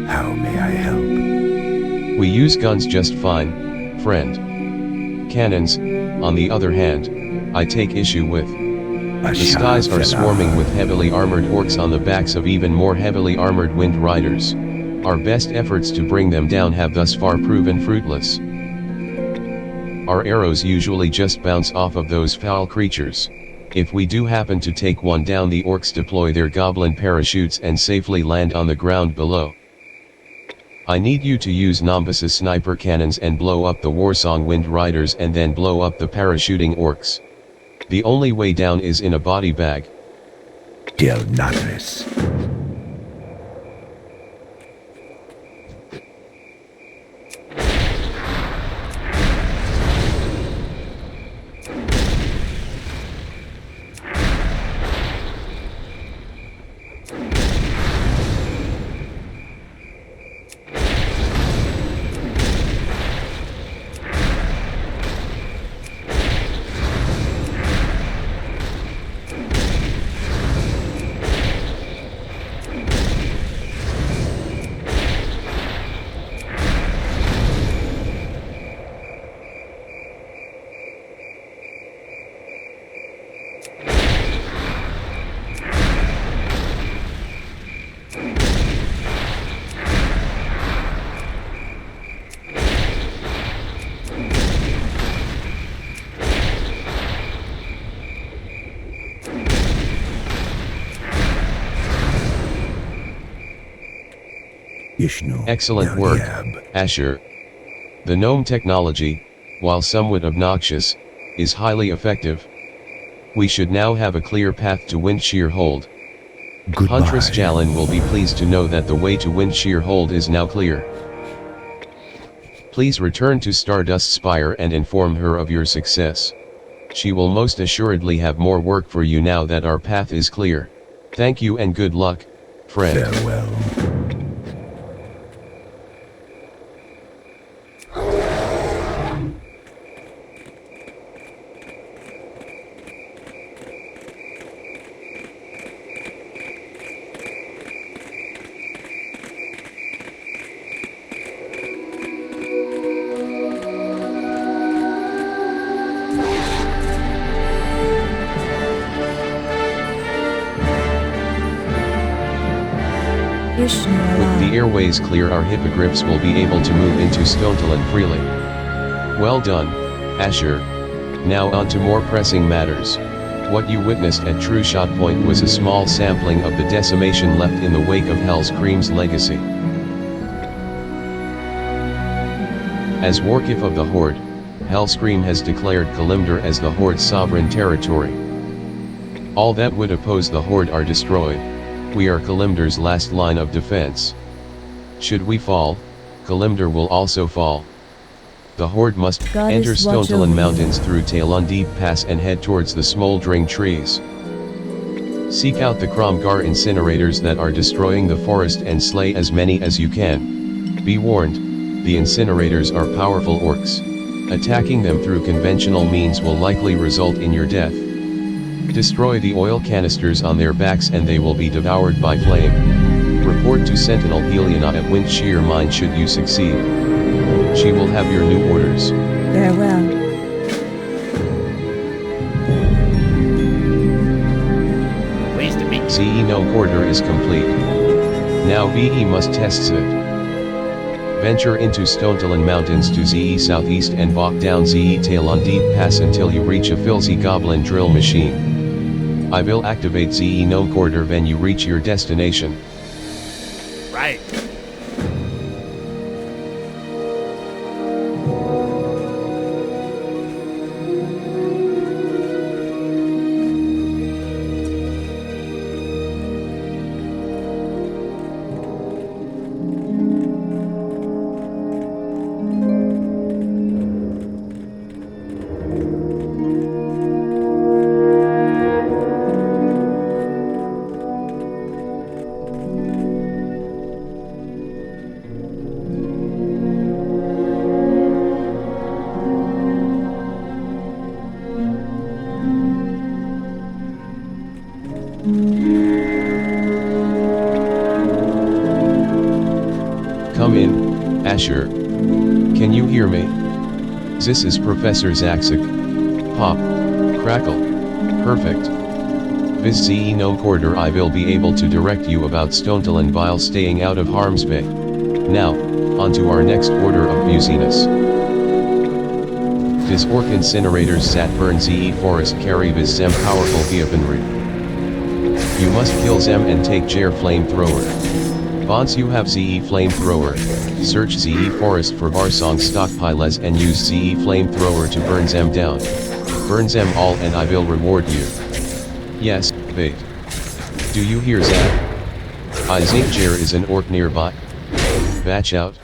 How may I help? We use guns just fine, friend. Cannons, on the other hand, I take issue with. The skies are swarming with heavily armored orcs on the backs of even more heavily armored wind riders. Our best efforts to bring them down have thus far proven fruitless. Our arrows usually just bounce off of those foul creatures. If we do happen to take one down, the orcs deploy their goblin parachutes and safely land on the ground below. I need you to use Nombus's sniper cannons and blow up the Warsong Wind Riders and then blow up the parachuting orcs. The only way down is in a body bag. Del Nadris. Excellent work, Asher. The gnome technology, while somewhat obnoxious, is highly effective. We should now have a clear path to Windshear Hold. Huntress Jalin will be pleased to know that the way to Windshear Hold is now clear. Please return to Stardust Spire and inform her of your success. She will most assuredly have more work for you now that our path is clear. Thank you and good luck, friend. Farewell. With the airways clear, our hippogriffs will be able to move into Stonetalon freely. Well done, Asher. Now on to more pressing matters. What you witnessed at True Shot Point was a small sampling of the decimation left in the wake of Hellscream's legacy. As Warkif of the Horde, Hellscream has declared Kalimdor as the Horde's sovereign territory. All that would oppose the Horde are destroyed. We are Kalimdor's last line of defense. Should we fall, Kalimdor will also fall. The Horde must enter Stonetalon Mountains through Talon Deep Pass and head towards the smoldering trees. Seek out the Kromgar incinerators that are destroying the forest and slay as many as you can. Be warned, the incinerators are powerful orcs. Attacking them through conventional means will likely result in your death. Destroy the oil canisters on their backs and they will be devoured by flame. Report to Sentinel Heliana at Windshear Mine should you succeed. She will have your new orders. Farewell. Pleased to meet you. CE no quarter is complete. Now VE must test it. Venture into Stonetalon Mountains to ZE southeast and walk down ZE Talon Deep Pass until you reach a filthy goblin drill machine. I will activate ZE no quarter when you reach your destination. Right. Come in, Asher. Can you hear me? This is Professor Zaxik. Pop. Crackle. Perfect. This ZE no quarter I will be able to direct you about Stonetalon while staying out of harm's way. Now, on to our next order of business. Dis orc incinerators sat burn ZE forest carry with them powerful weaponry. You must kill them and take Jer flamethrower. Once you have ZE flamethrower, search ZE forest for Varsong stockpiles and use ZE flamethrower to burn them down. Burn them all and I will reward you. Yes, wait. Do you hear that? I think Jer is an orc nearby. Batch out.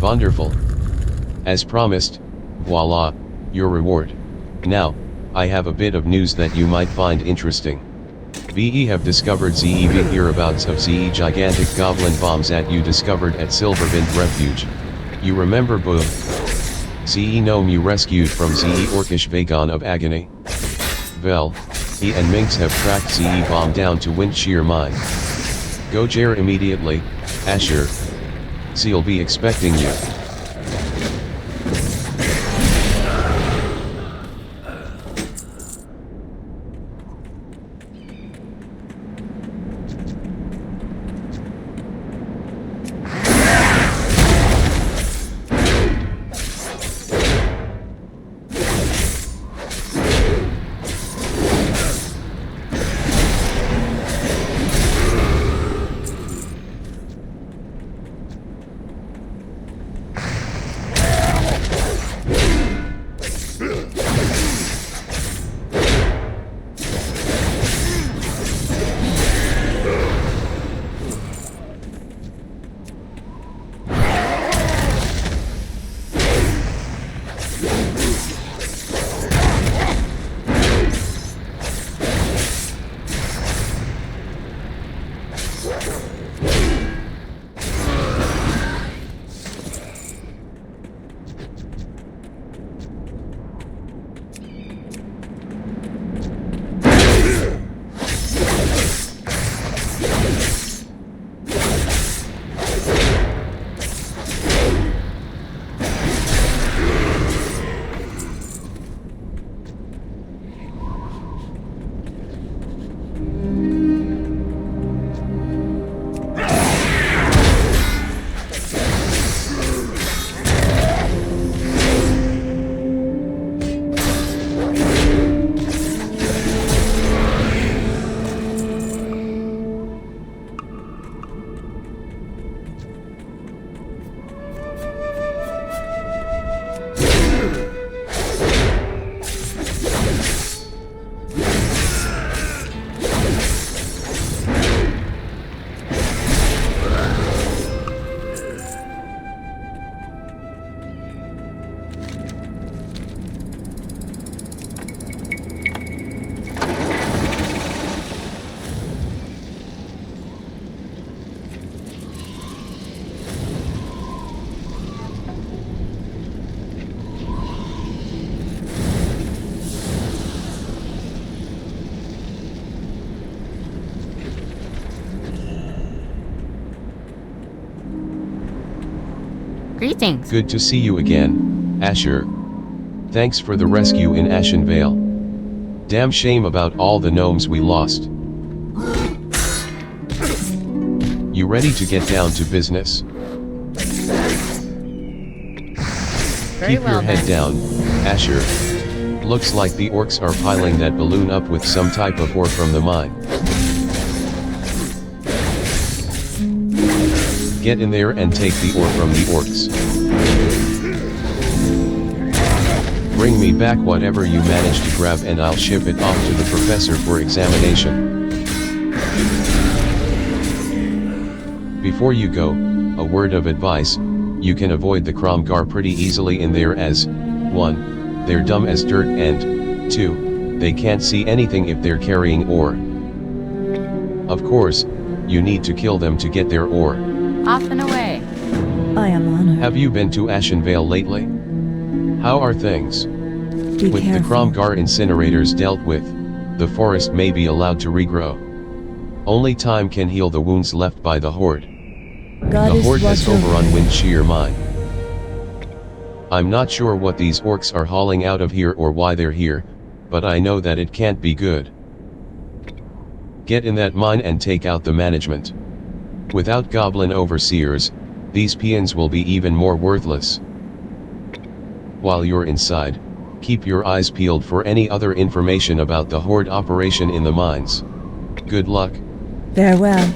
Wonderful. As promised, voila, your reward. Now, I have a bit of news that you might find interesting. We have discovered ZE whereabouts of ZE gigantic goblin bombs that you discovered at Silverwind Refuge. You remember both? ZE gnome you rescued from ZE orcish Vagon of Agony? Well, he and Minx have tracked ZE bomb down to Windshear Mine. Go Jer immediately, Asher. Ze'll be expecting you. Greetings. Good to see you again, Asher. Thanks for the rescue in Ashenvale. Damn shame about all the gnomes we lost. You ready to get down to business? Very Keep well, your head then. down, Asher. Looks like the orcs are piling that balloon up with some type of ore from the mine. Get in there and take the ore from the orcs. Bring me back whatever you manage to grab and I'll ship it off to the professor for examination. Before you go, a word of advice: you can avoid the Kromgar pretty easily in there as 1. They're dumb as dirt and 2. They can't see anything if they're carrying ore. Of course, you need to kill them to get their ore. Off and away. I am honored. Have you been to Ashenvale lately? How are things? Be With careful. the Kromgar incinerators dealt with, the forest may be allowed to regrow. Only time can heal the wounds left by the Horde. God The is Horde has watching. overrun Windshear Mine. I'm not sure what these orcs are hauling out of here or why they're here, but I know that it can't be good. Get in that mine and take out the management. Without goblin overseers, these peons will be even more worthless. While you're inside, keep your eyes peeled for any other information about the Horde operation in the mines. Good luck. Farewell.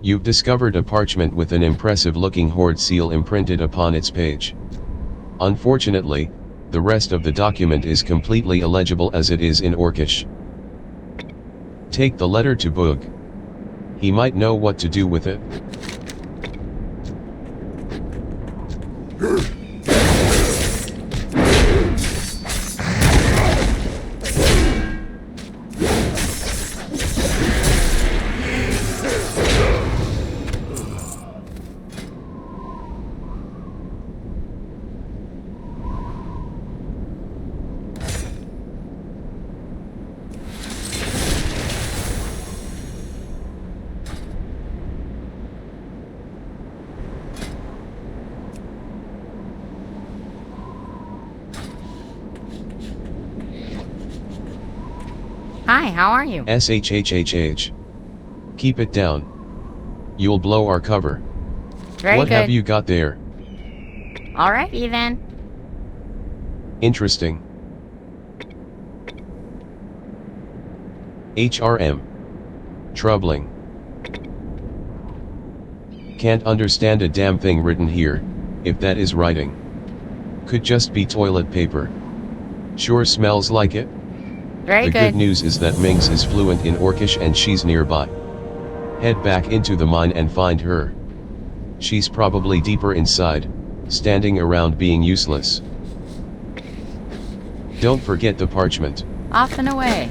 You've discovered a parchment with an impressive-looking Horde seal imprinted upon its page. Unfortunately, the rest of the document is completely illegible as it is in Orcish. Take the letter to Boog. He might know what to do with it. Hi, how are you? SHHHH. Keep it down. You'll blow our cover. Very What good. have you got there? Alrighty then. Interesting. HRM. Troubling. Can't understand a damn thing written here, if that is writing. Could just be toilet paper. Sure smells like it. Very The good. good news is that Minx is fluent in Orcish and she's nearby. Head back into the mine and find her. She's probably deeper inside, standing around being useless. Don't forget the parchment. Off and away.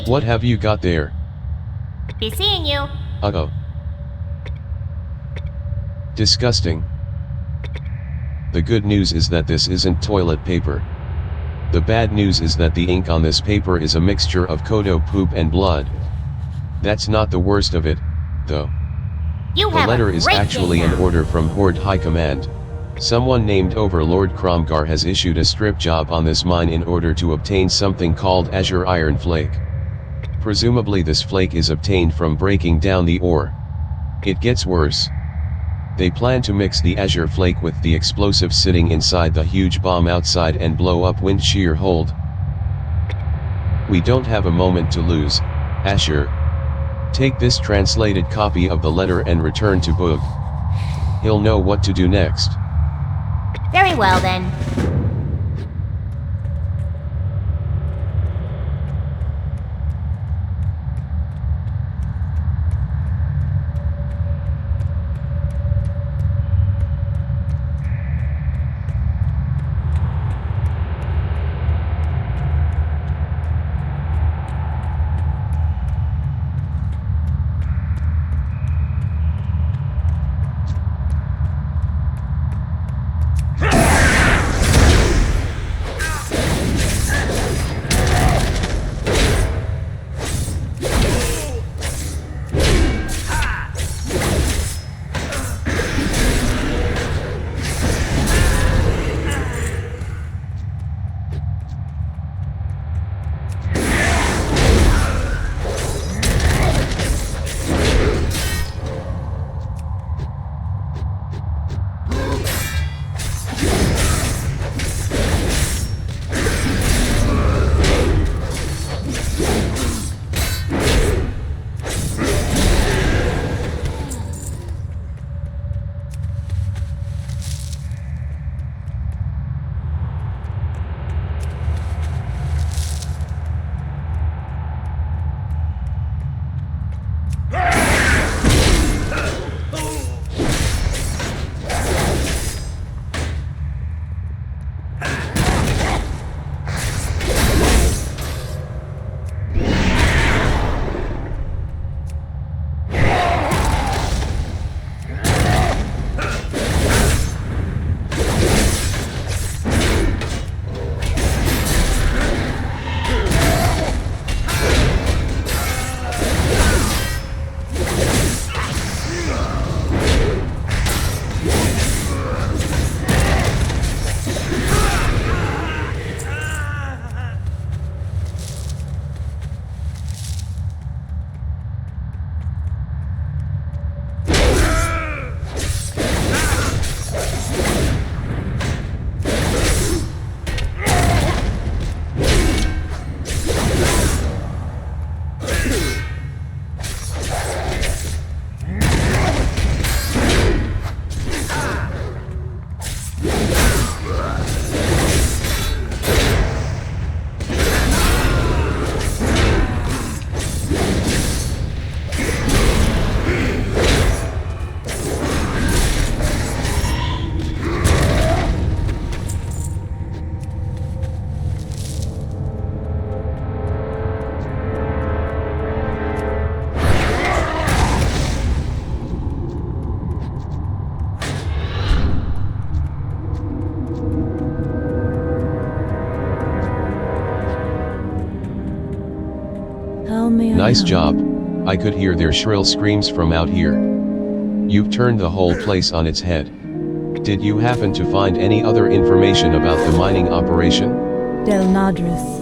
What have you got there? Be seeing you. Uh-oh. Disgusting. The good news is that this isn't toilet paper. The bad news is that the ink on this paper is a mixture of Kodo poop and blood. That's not the worst of it, though. You The have letter a is great actually day an now. order from Horde High Command. Someone named Overlord Kromgar has issued a strip job on this mine in order to obtain something called Azure Iron Flake. Presumably this flake is obtained from breaking down the ore. It gets worse. They plan to mix the Azure Flake with the explosive sitting inside the huge bomb outside and blow up Wind Shear Hold. We don't have a moment to lose, Azure. Take this translated copy of the letter and return to Boog. He'll know what to do next. Very well then. How may I Nice help? job. I could hear their shrill screams from out here. You've turned the whole place on its head. Did you happen to find any other information about the mining operation? Del Nadris.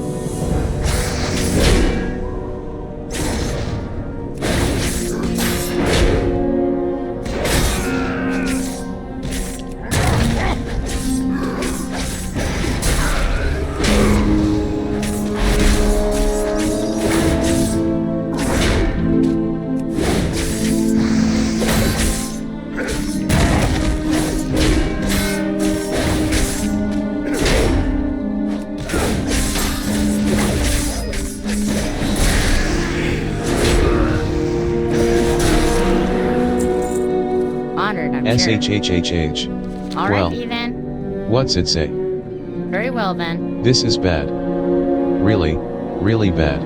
Honored, I'm sure. SHHHH. All well. righty then. What's it say? Very well then. This is bad. Really, really bad.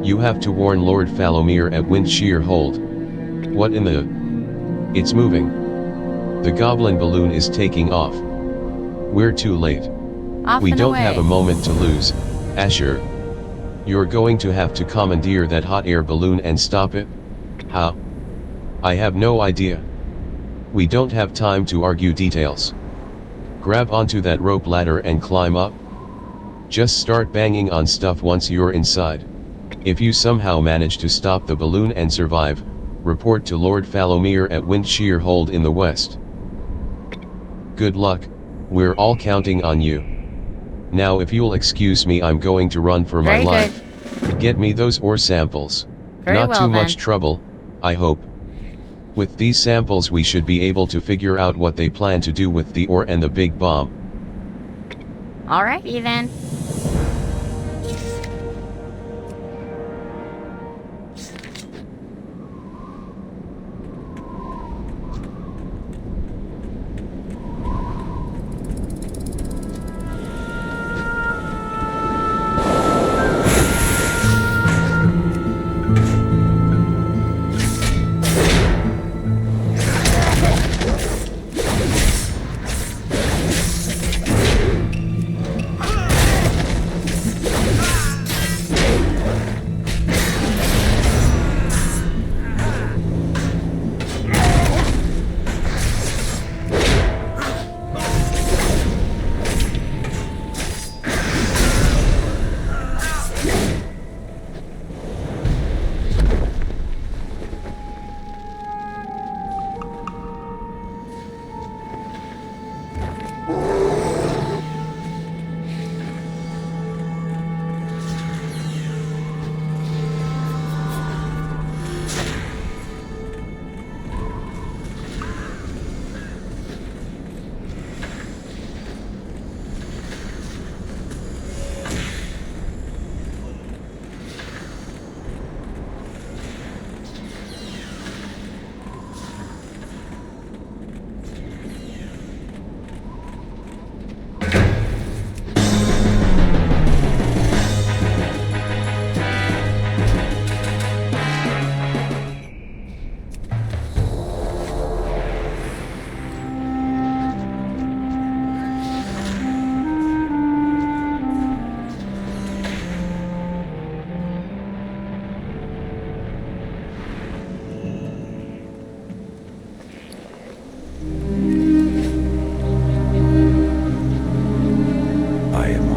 You have to warn Lord Falomir at Wind Shear Hold. What in the... It's moving. The goblin balloon is taking off. We're too late. Off We and don't away. have a moment to lose, Asher. You're going to have to commandeer that hot air balloon and stop it? How? I have no idea. We don't have time to argue details. Grab onto that rope ladder and climb up. Just start banging on stuff once you're inside. If you somehow manage to stop the balloon and survive, report to Lord Falomir at Wind Shear Hold in the west. Good luck, we're all counting on you. Now if you'll excuse me, I'm going to run for my Very good. life. Get me those ore samples. Very Not well, too much then. trouble, I hope. With these samples we should be able to figure out what they plan to do with the ore and the big bomb. Alrighty then.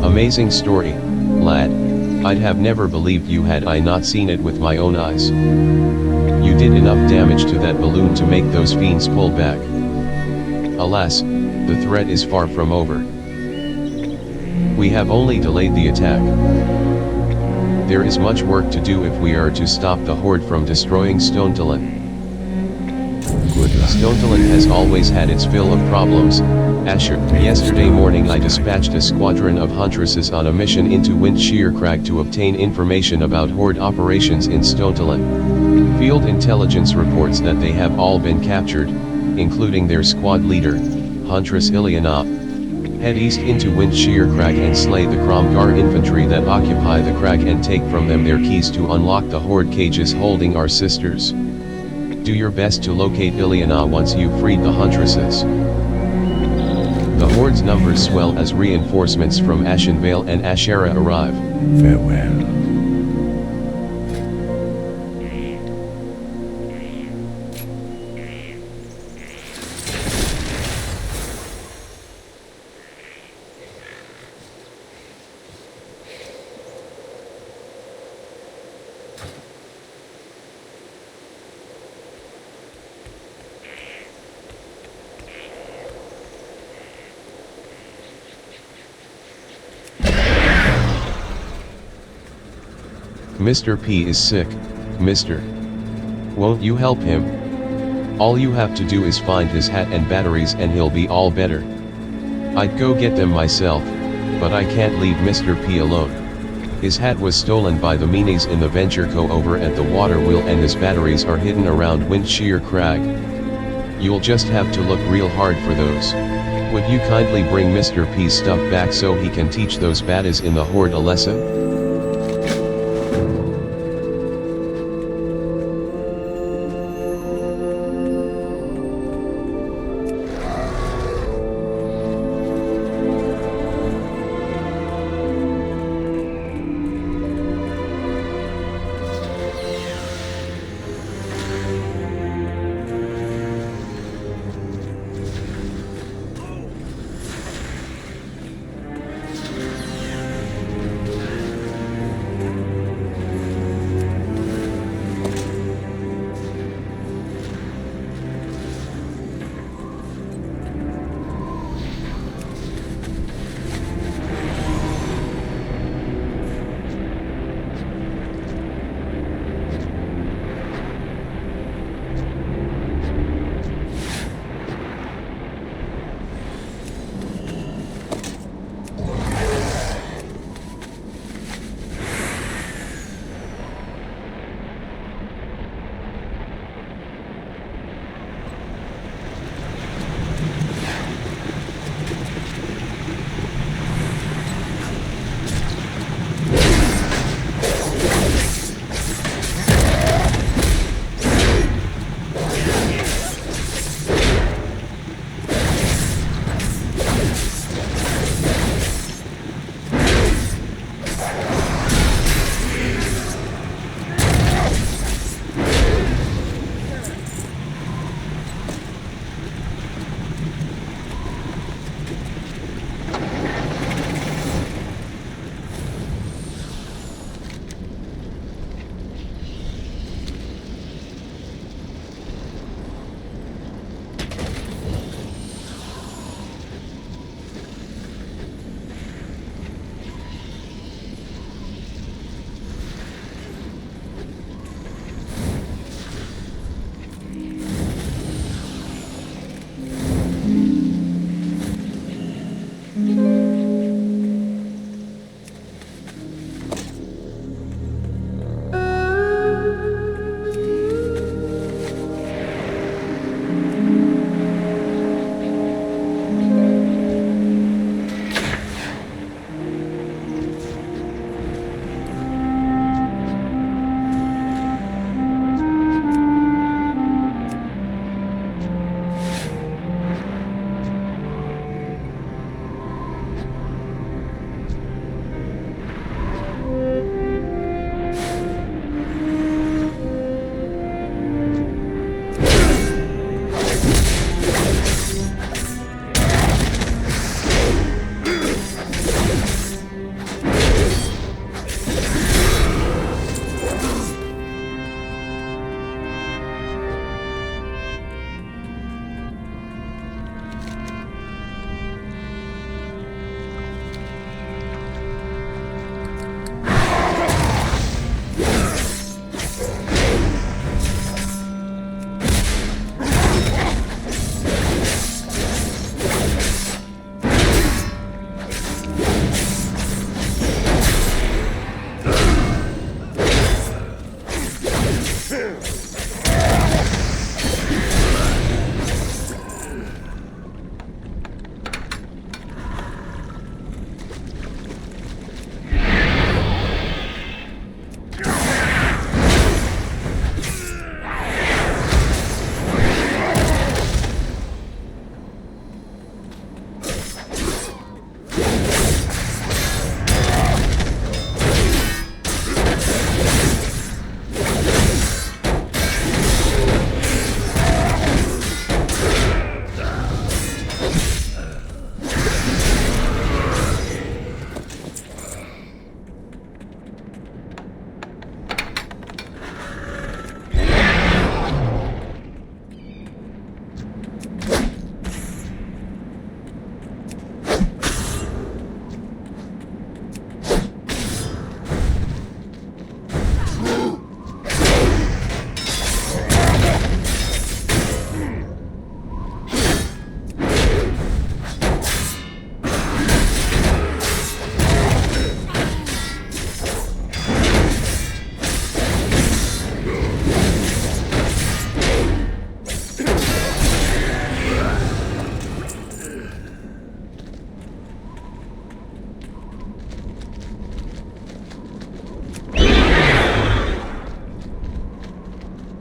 Amazing story, lad. I'd have never believed you had I not seen it with my own eyes. You did enough damage to that balloon to make those fiends pull back. Alas, the threat is far from over. We have only delayed the attack. There is much work to do if we are to stop the Horde from destroying Stonetalon. Stonetalon has always had its fill of problems, Asher. Yesterday morning I dispatched a squadron of huntresses on a mission into Wind Shear Crag to obtain information about Horde operations in Stonetalon. Field intelligence reports that they have all been captured, including their squad leader, Huntress Ilyana. Head east into Wind Shear Crag and slay the Kromgar infantry that occupy the crag and take from them their keys to unlock the Horde cages holding our sisters. Do your best to locate Ilyana once you've freed the huntresses. The Horde's numbers swell as reinforcements from Ashenvale and Ashera arrive. Farewell. Mr. P is sick, mister. Won't you help him? All you have to do is find his hat and batteries and he'll be all better. I'd go get them myself, but I can't leave Mr. P alone. His hat was stolen by the meanies in the Venture Co over at the water wheel and his batteries are hidden around Wind Shear Crag. You'll just have to look real hard for those. Would you kindly bring Mr. P's stuff back so he can teach those baddies in the Horde a lesson?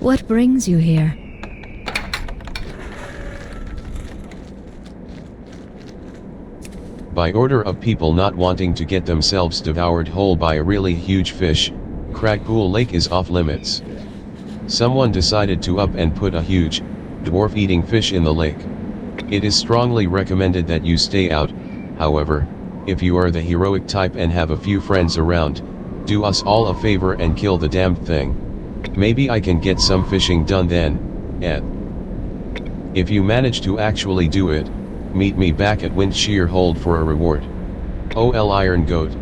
What brings you here? By order of people not wanting to get themselves devoured whole by a really huge fish, Cragpool Lake is off limits. Someone decided to up and put a huge, dwarf-eating fish in the lake. It is strongly recommended that you stay out. However, if you are the heroic type and have a few friends around, do us all a favor and kill the damned thing. Maybe I can get some fishing done then, Ed. If you manage to actually do it, meet me back at Windshear Hold for a reward. OL Iron Goat.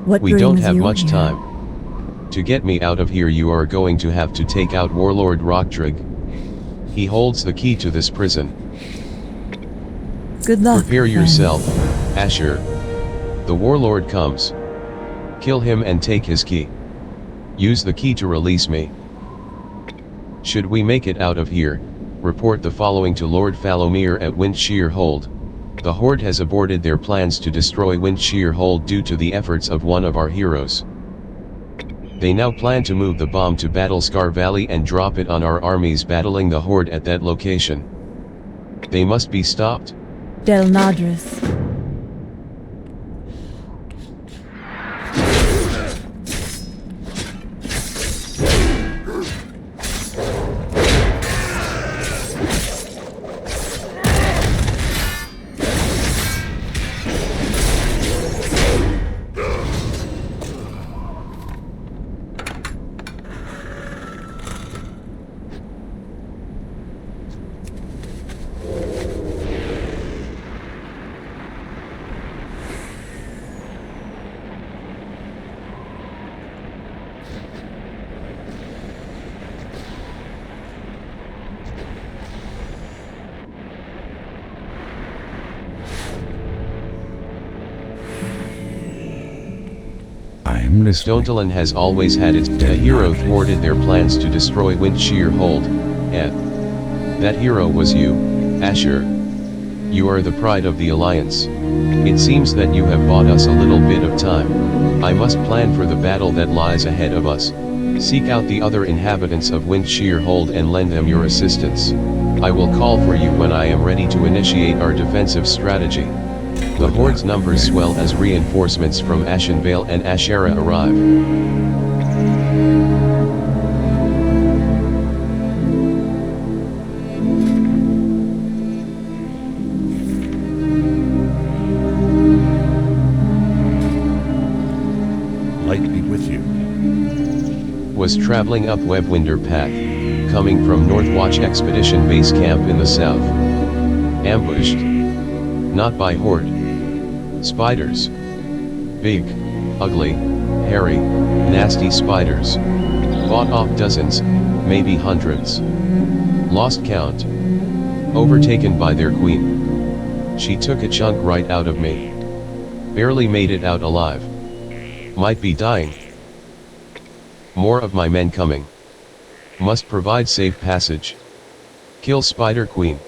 What We don't brings have you much here? time. To get me out of here, you are going to have to take out Warlord Rockdrig. He holds the key to this prison. Good luck, Prepare friend. yourself, Asher. The Warlord comes. Kill him and take his key. Use the key to release me. Should we make it out of here, report the following to Lord Falomir at Windshear Hold. The Horde has aborted their plans to destroy Windshear Hold due to the efforts of one of our heroes. They now plan to move the bomb to Battlescar Valley and drop it on our armies battling the Horde at that location. They must be stopped. Del Nadris. I am listening. Stonetalon has always had its hero thwarted their plans to destroy Windshear Hold, and that hero was you, Asher. You are the pride of the Alliance. It seems that you have bought us a little bit of time. I must plan for the battle that lies ahead of us. Seek out the other inhabitants of Windshear Hold and lend them your assistance. I will call for you when I am ready to initiate our defensive strategy. The Horde's numbers swell as reinforcements from Ashenvale and Ashera arrive. Light be with you. Was traveling up Webwinder Path, coming from Northwatch Expedition Base Camp in the south. Ambushed. Not by Horde. Spiders. Big, ugly, hairy, nasty spiders. Fought off dozens, maybe hundreds. Lost count. Overtaken by their queen. She took a chunk right out of me. Barely made it out alive. Might be dying. More of my men coming. Must provide safe passage. Kill Spider Queen.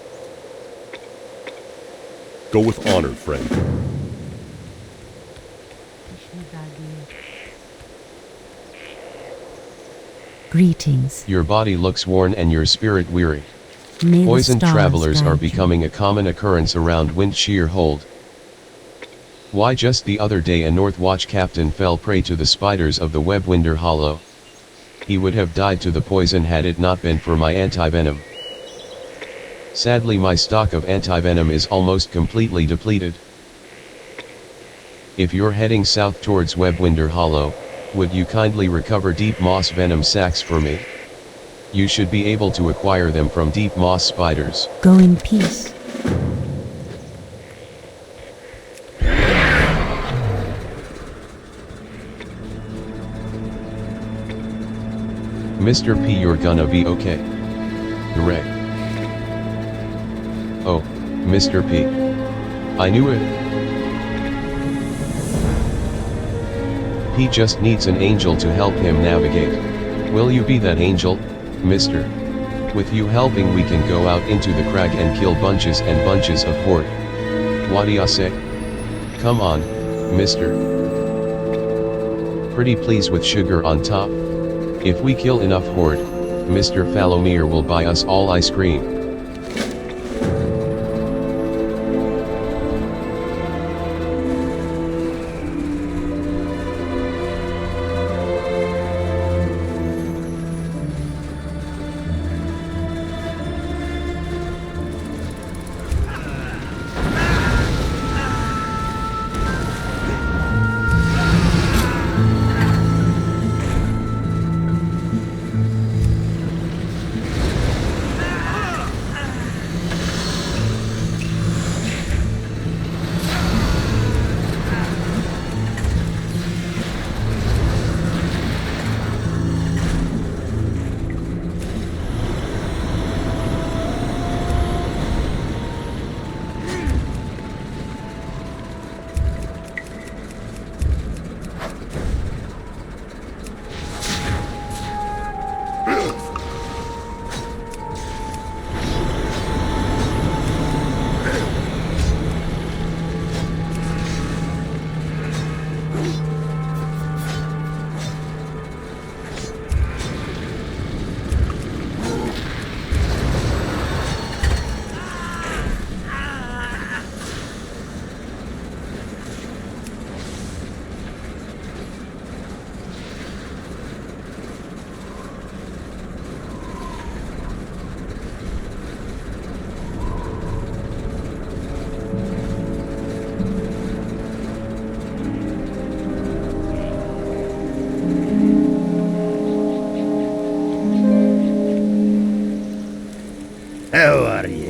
Go with honor, friend. Greetings. Your body looks worn and your spirit weary. May the Poisoned stars travelers are guide you. becoming a common occurrence around Windshear Hold. Why, just the other day a Northwatch captain fell prey to the spiders of the Webwinder Hollow. He would have died to the poison had it not been for my antivenom. Sadly, my stock of antivenom is almost completely depleted. If you're heading south towards Webwinder Hollow, would you kindly recover deep moss venom sacs for me? You should be able to acquire them from deep moss spiders. Go in peace. Mr. P, you're gonna be okay. Hooray. Oh, Mr. P. I knew it. He just needs an angel to help him navigate. Will you be that angel, mister? With you helping we can go out into the crag and kill bunches and bunches of Horde. What do ya say? Come on, mister. Pretty please with sugar on top. If we kill enough Horde, Mr. Falomir will buy us all ice cream.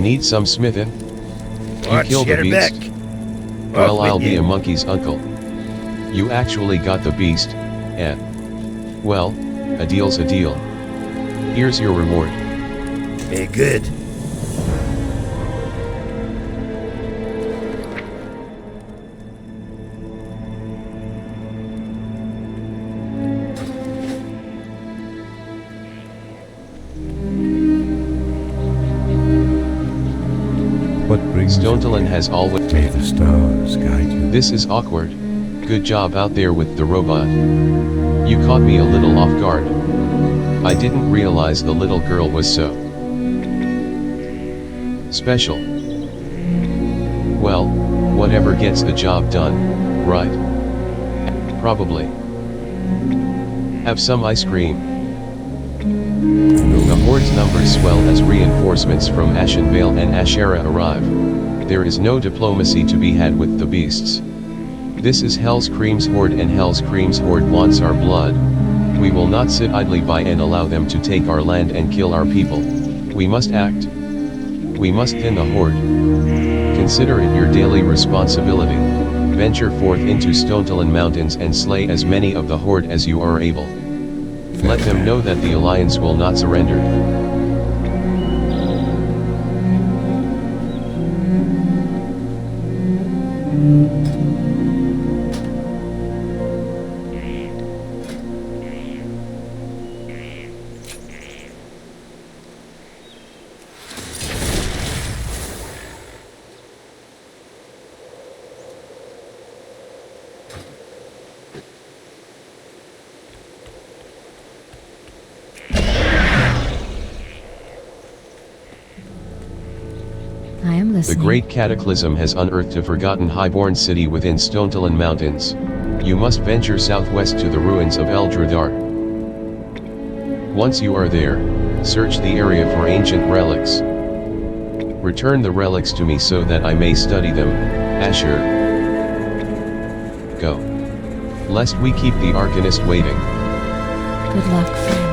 Need some smithin'? You Watch kill the your beast? back. Well, Off with I'll be you. a monkey's uncle. You actually got the beast, and... well, a deal's a deal. Here's your reward. Hey, good. What brings Stonetalon has always... May the stars guide you. This is awkward. Good job out there with the robot. You caught me a little off guard. I didn't realize the little girl was so... special. Well, whatever gets the job done, right? Probably. Have some ice cream. The Horde's numbers swell as reinforcements from Ashenvale and Ashera arrive. There is no diplomacy to be had with the beasts. This is Hell's Cream's Horde, and Hell's Cream's Horde wants our blood. We will not sit idly by and allow them to take our land and kill our people. We must act. We must thin the Horde. Consider it your daily responsibility. Venture forth into Stonetalon Mountains and slay as many of the Horde as you are able. Let them know that the Alliance will not surrender. I am The listening. great cataclysm has unearthed a forgotten highborn city within Stonetalon Mountains. You must venture southwest to the ruins of Eldradar. Once you are there, search the area for ancient relics. Return the relics to me so that I may study them, Asher. Go. Lest we keep the Arcanist waiting. Good luck, friend.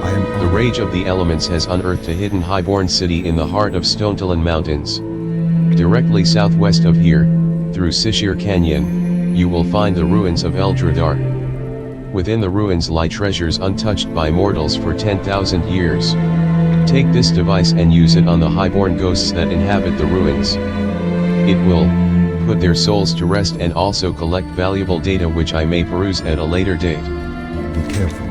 I am The rage of the elements has unearthed a hidden highborn city in the heart of Stonetalon Mountains. Directly southwest of here, through Sishir Canyon, you will find the ruins of Eldradar. Within the ruins lie treasures untouched by mortals for 10,000 years. Take this device and use it on the highborn ghosts that inhabit the ruins. It will put their souls to rest and also collect valuable data which I may peruse at a later date. Be careful.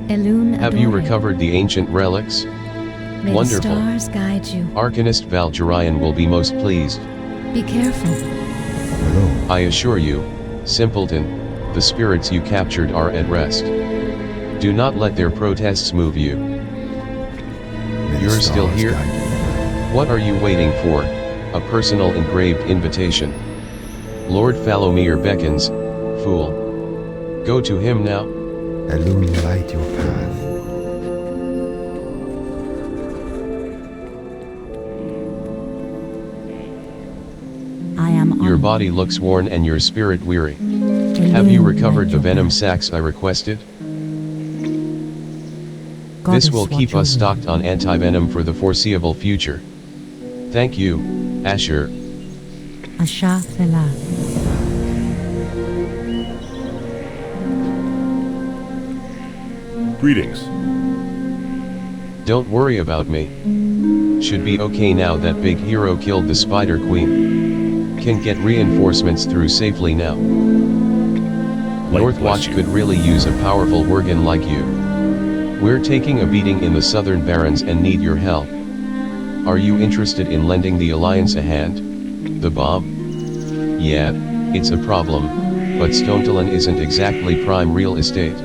Elune Have you Adore. recovered the ancient relics? May Wonderful. the stars guide you. Arcanist Valgerion will be most pleased. Be careful. Hello. I assure you, simpleton, the spirits you captured are at rest. Do not let their protests move you. May the You're still stars here? guide you. What are you waiting for? A personal engraved invitation. Lord Falomir beckons, fool. Go to him now. Elune light your path. I am Your on. body looks worn and your spirit weary. Elune Have you light recovered the your venom path. sacs I requested? Goddess, This will watch keep us over stocked you. on anti-venom for the foreseeable future. Thank you, Asher. Asha Thela. Greetings. Don't worry about me. Should be okay now that big hero killed the Spider Queen. Can get reinforcements through safely now. Northwatch could really use a powerful Worgen like you. We're taking a beating in the Southern Barrens and need your help. Are you interested in lending the Alliance a hand? The bomb? Yeah, it's a problem, but Stonetalon isn't exactly prime real estate.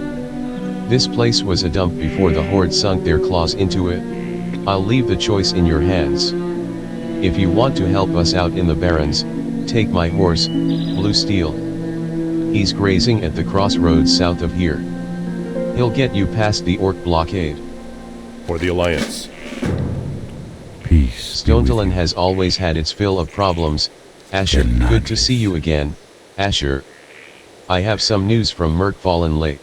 This place was a dump before the Horde sunk their claws into it. I'll leave the choice in your hands. If you want to help us out in the Barrens, take my horse, Blue Steel. He's grazing at the crossroads south of here. He'll get you past the Orc blockade. For the Alliance. Peace. be with Stonetalon you. has always had its fill of problems. Asher, Good good to night. see you again, Asher. I have some news from Merkfallen Lake.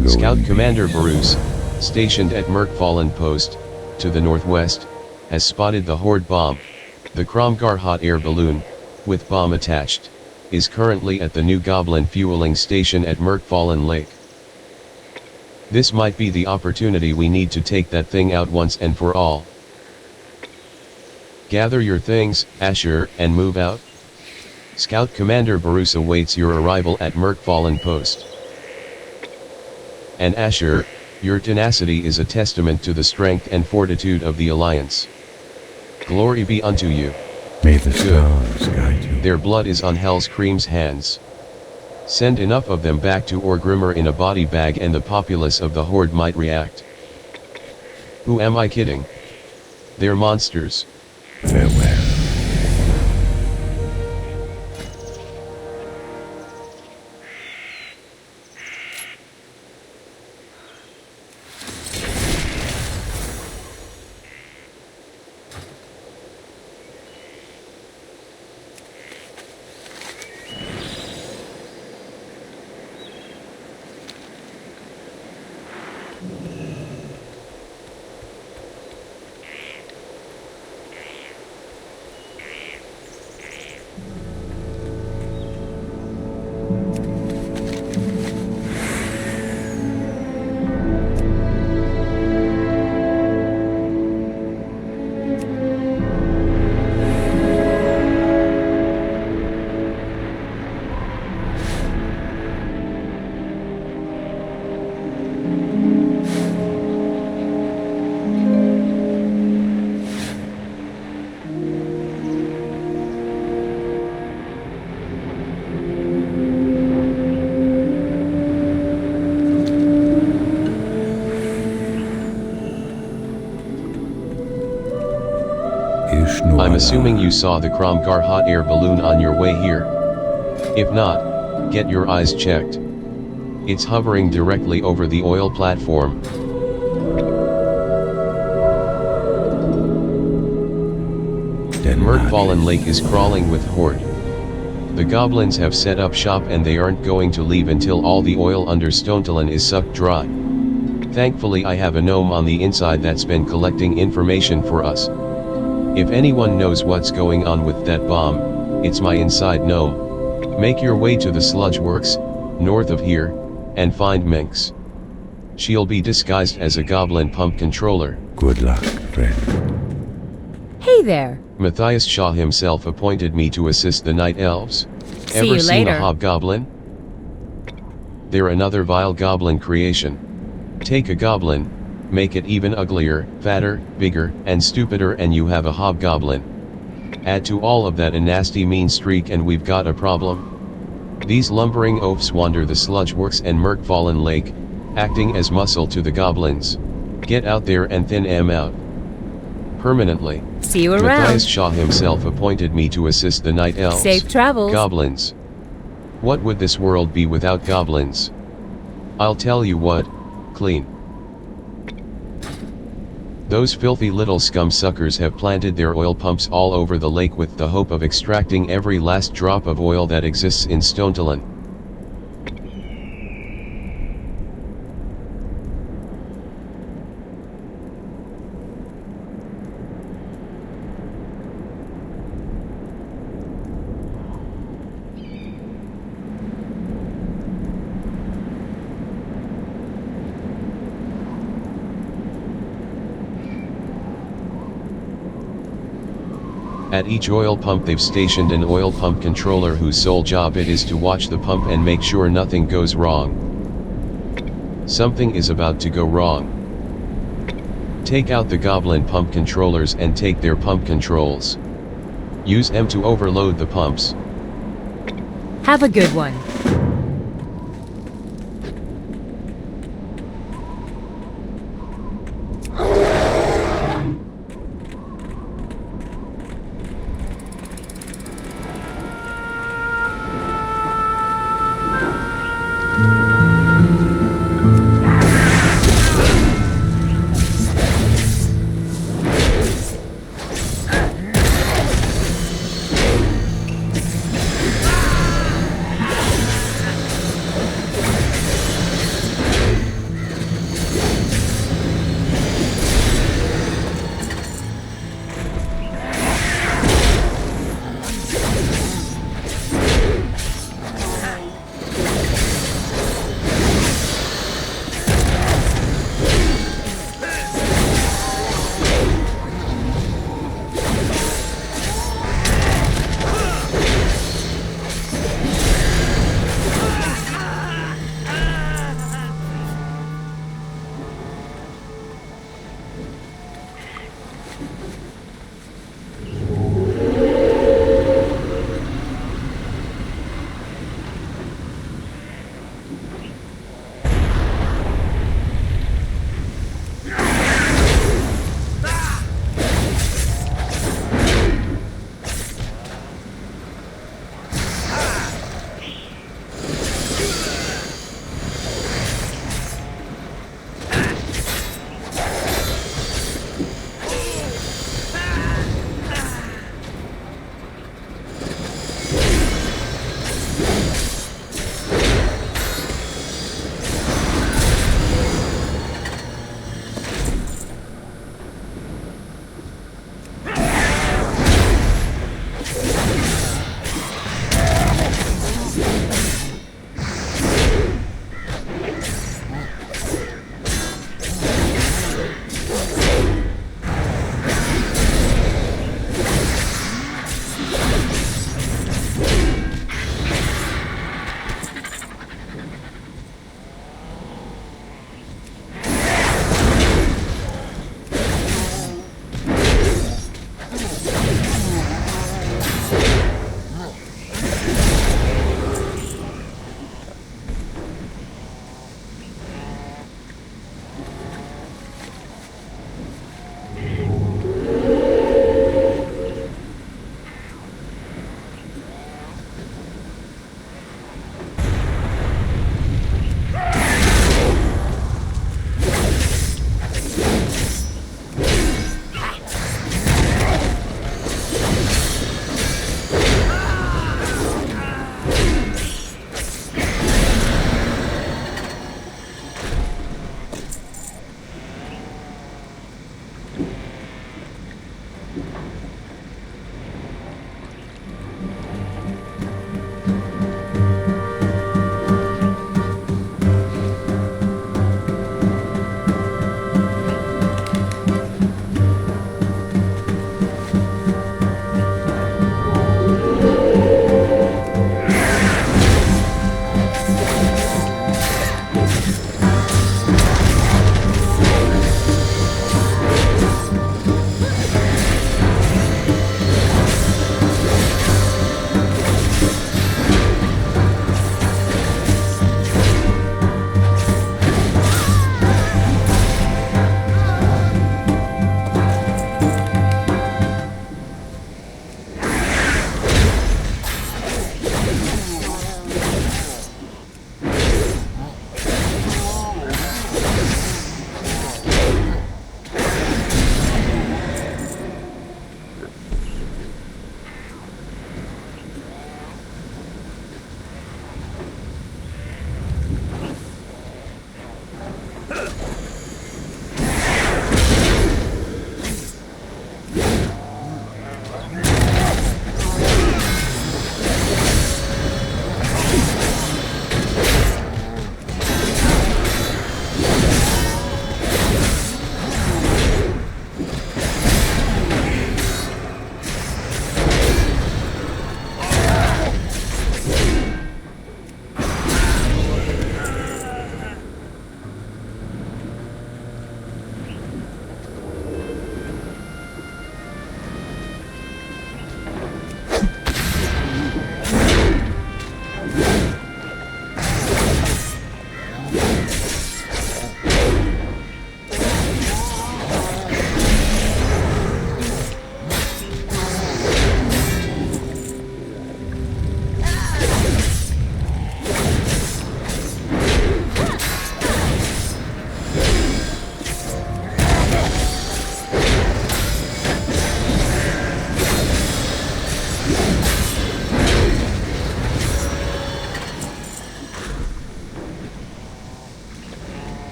Go Scout in Commander peace. Bruce, stationed at Merkfallen Post, to the northwest, has spotted the Horde bomb. The Kromgar hot air balloon, with bomb attached, is currently at the new Goblin fueling station at Merkfallen Lake. This might be the opportunity we need to take that thing out once and for all. Gather your things, Asher, and move out. Scout Commander Barus awaits your arrival at Merkfallen Post. And Asher, your tenacity is a testament to the strength and fortitude of the Alliance. Glory be unto you. May the stars guide you. Their blood is on Hellscream's hands. Send enough of them back to Orgrimmar in a body bag and the populace of the Horde might react. Who am I kidding? They're monsters. Farewell. I'm assuming you saw the Kromgar hot air balloon on your way here. If not, get your eyes checked. It's hovering directly over the oil platform. Merkfallen Lake is crawling with Horde. The goblins have set up shop and they aren't going to leave until all the oil under Stonetalon is sucked dry. Thankfully I have a gnome on the inside that's been collecting information for us. If anyone knows what's going on with that bomb, it's my inside gnome. Make your way to the sludge works, north of here, and find Minx. She'll be disguised as a goblin pump controller. Good luck, friend. Hey there. Matthias Shaw himself appointed me to assist the night elves. See Ever you seen later. a hobgoblin? They're another vile goblin creation. Take a goblin, make it even uglier, fatter, bigger, and stupider and you have a hobgoblin. Add to all of that a nasty mean streak and we've got a problem. These lumbering oafs wander the sludge works and Merkfallen Lake, acting as muscle to the goblins. Get out there and thin 'em out. Permanently. See you around. Matthias Shaw himself appointed me to assist the night elves. Safe travels. Goblins. What would this world be without goblins? I'll tell you what, clean. Those filthy little scum suckers have planted their oil pumps all over the lake with the hope of extracting every last drop of oil that exists in Stonetalon. At each oil pump they've stationed an oil pump controller whose sole job it is to watch the pump and make sure nothing goes wrong. Something is about to go wrong. Take out the goblin pump controllers and take their pump controls. Use them to overload the pumps. Have a good one.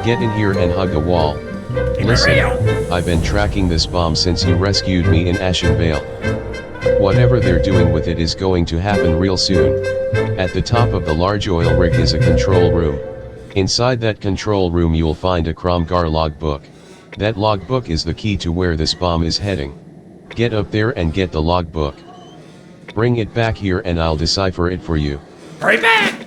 Get in here and hug a wall. Listen, I've been tracking this bomb since you rescued me in Ashen Vale. Whatever they're doing with it is going to happen real soon. At the top of the large oil rig is a control room. Inside that control room you'll find a Kromgar logbook. That logbook is the key to where this bomb is heading. Get up there and get the logbook. Bring it back here and I'll decipher it for you. Hurry back!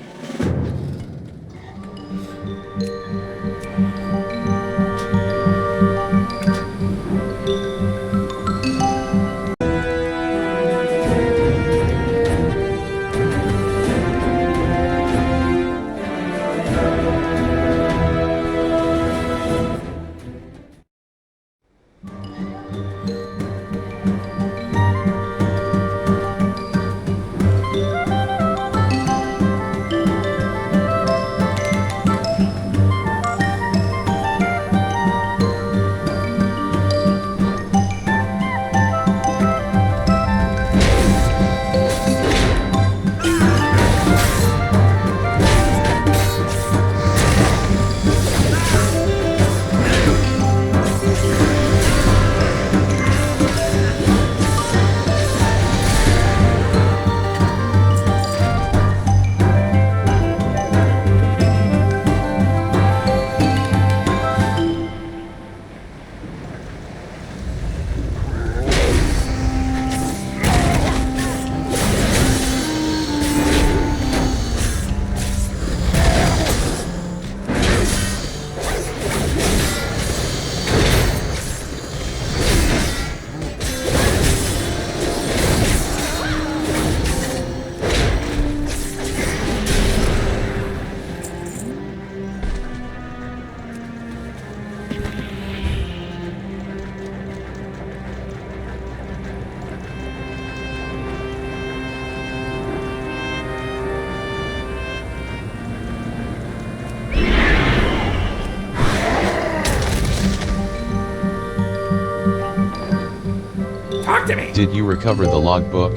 Talk to me! Did you recover the logbook?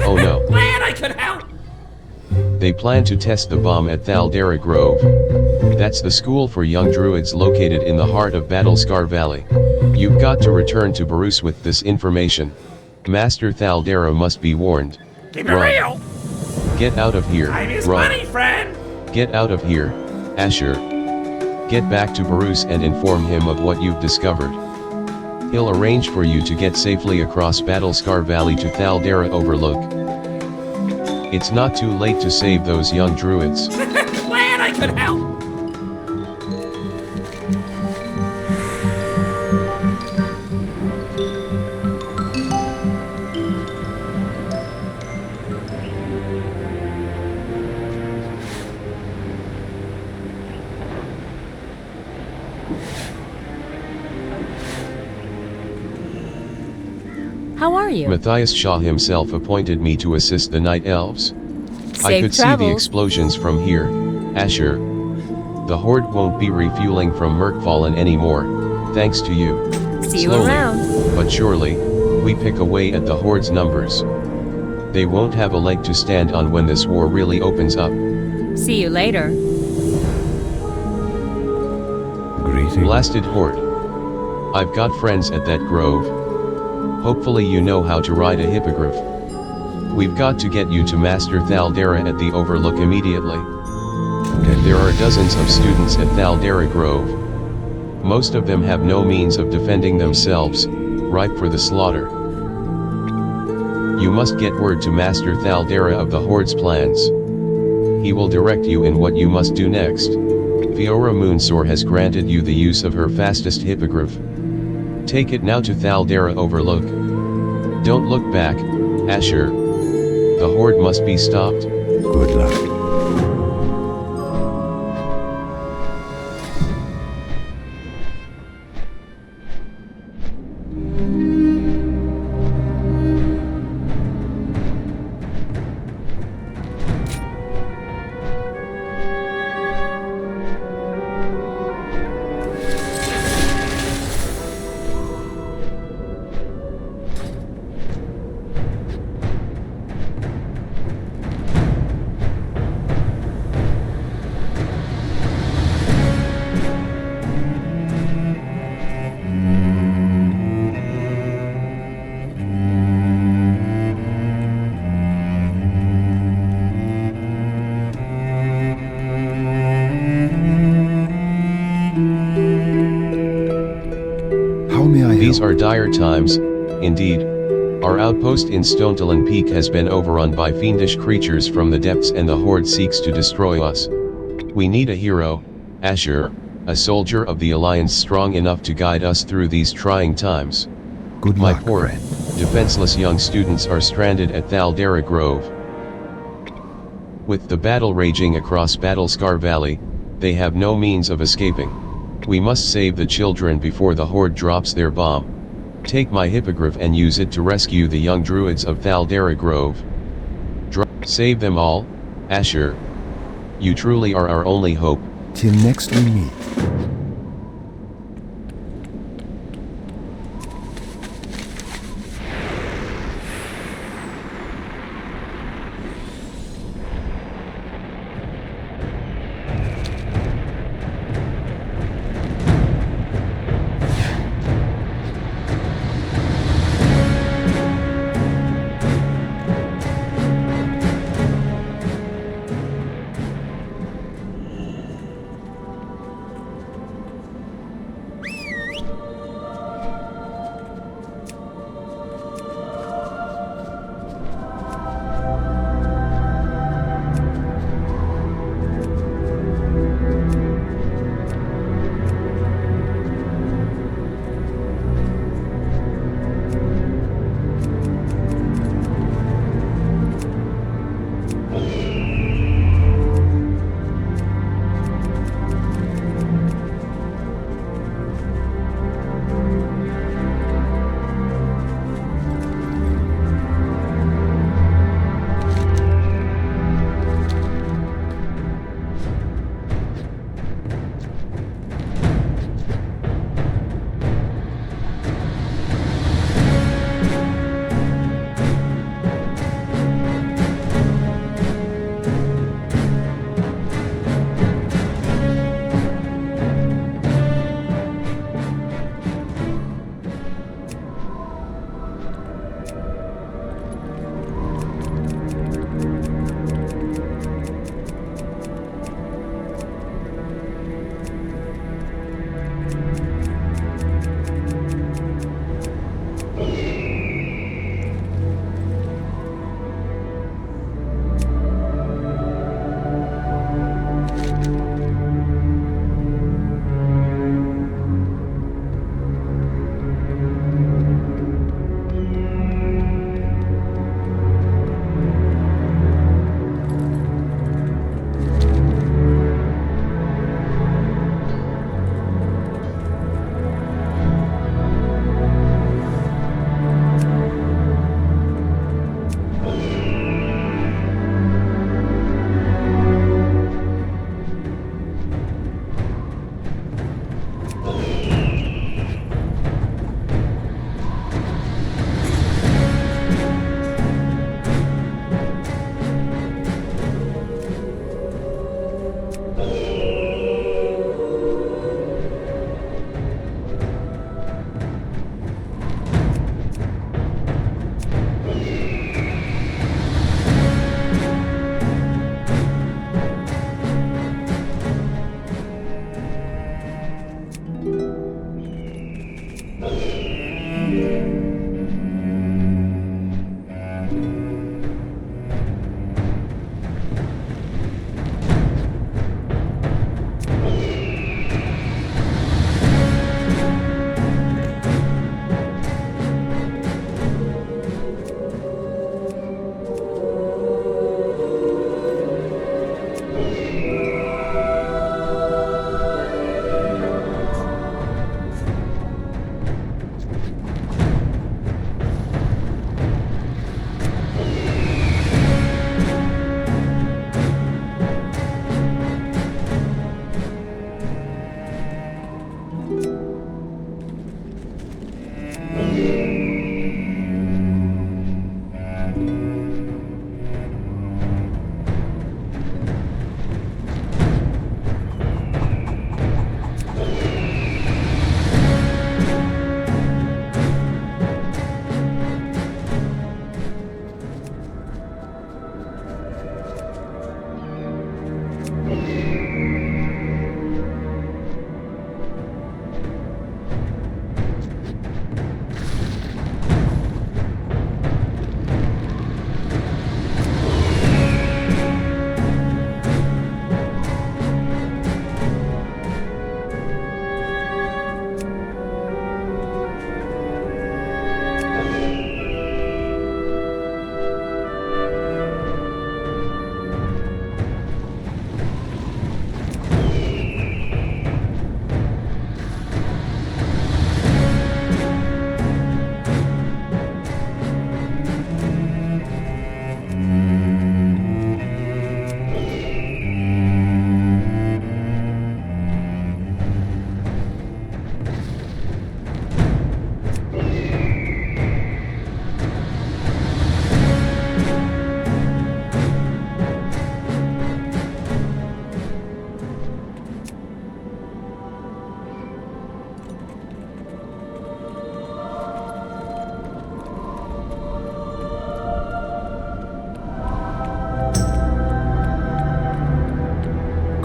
Oh no. Glad I could help! They plan to test the bomb at Thaldera Grove. That's the school for young druids located in the heart of Battlescar Valley. You've got to return to Barus with this information. Master Thaldera must be warned. Keep it Run. real! Get out of here. Time is Run. money, friend! Get out of here, Asher. Get back to Barus and inform him of what you've discovered. He'll arrange for you to get safely across Battlescar Valley to Thaldera Overlook. It's not too late to save those young druids. Glad I could help! How are you? Matthias Shaw himself appointed me to assist the Night Elves. I Safe could see travels. the explosions from here, Asher. The Horde won't be refueling from Merkfallen anymore, thanks to you. See you Slowly, around. but surely, we pick away at the Horde's numbers. They won't have a leg to stand on when this war really opens up. See you later. Greetings. Blasted Horde. I've got friends at that grove. Hopefully you know how to ride a hippogriff. We've got to get you to Master Thaldera at the Overlook immediately. There are dozens of students at Thaldera Grove. Most of them have no means of defending themselves, ripe for the slaughter. You must get word to Master Thaldera of the Horde's plans. He will direct you in what you must do next. Fiora Moonsore has granted you the use of her fastest hippogriff. Take it now to Thaldera Overlook. Don't look back, Asher. The Horde must be stopped. Good luck. These are dire times, indeed. Our outpost in Stonetalon Peak has been overrun by fiendish creatures from the depths and the Horde seeks to destroy us. We need a hero, Asher, a soldier of the Alliance strong enough to guide us through these trying times. Good My luck, poor, friend. defenseless young students are stranded at Thaldera Grove. With the battle raging across Battlescar Valley, they have no means of escaping. We must save the children before the Horde drops their bomb. Take my hippogriff and use it to rescue the young druids of Thaldera Grove. Save them all, Asher. You truly are our only hope. Till next we meet.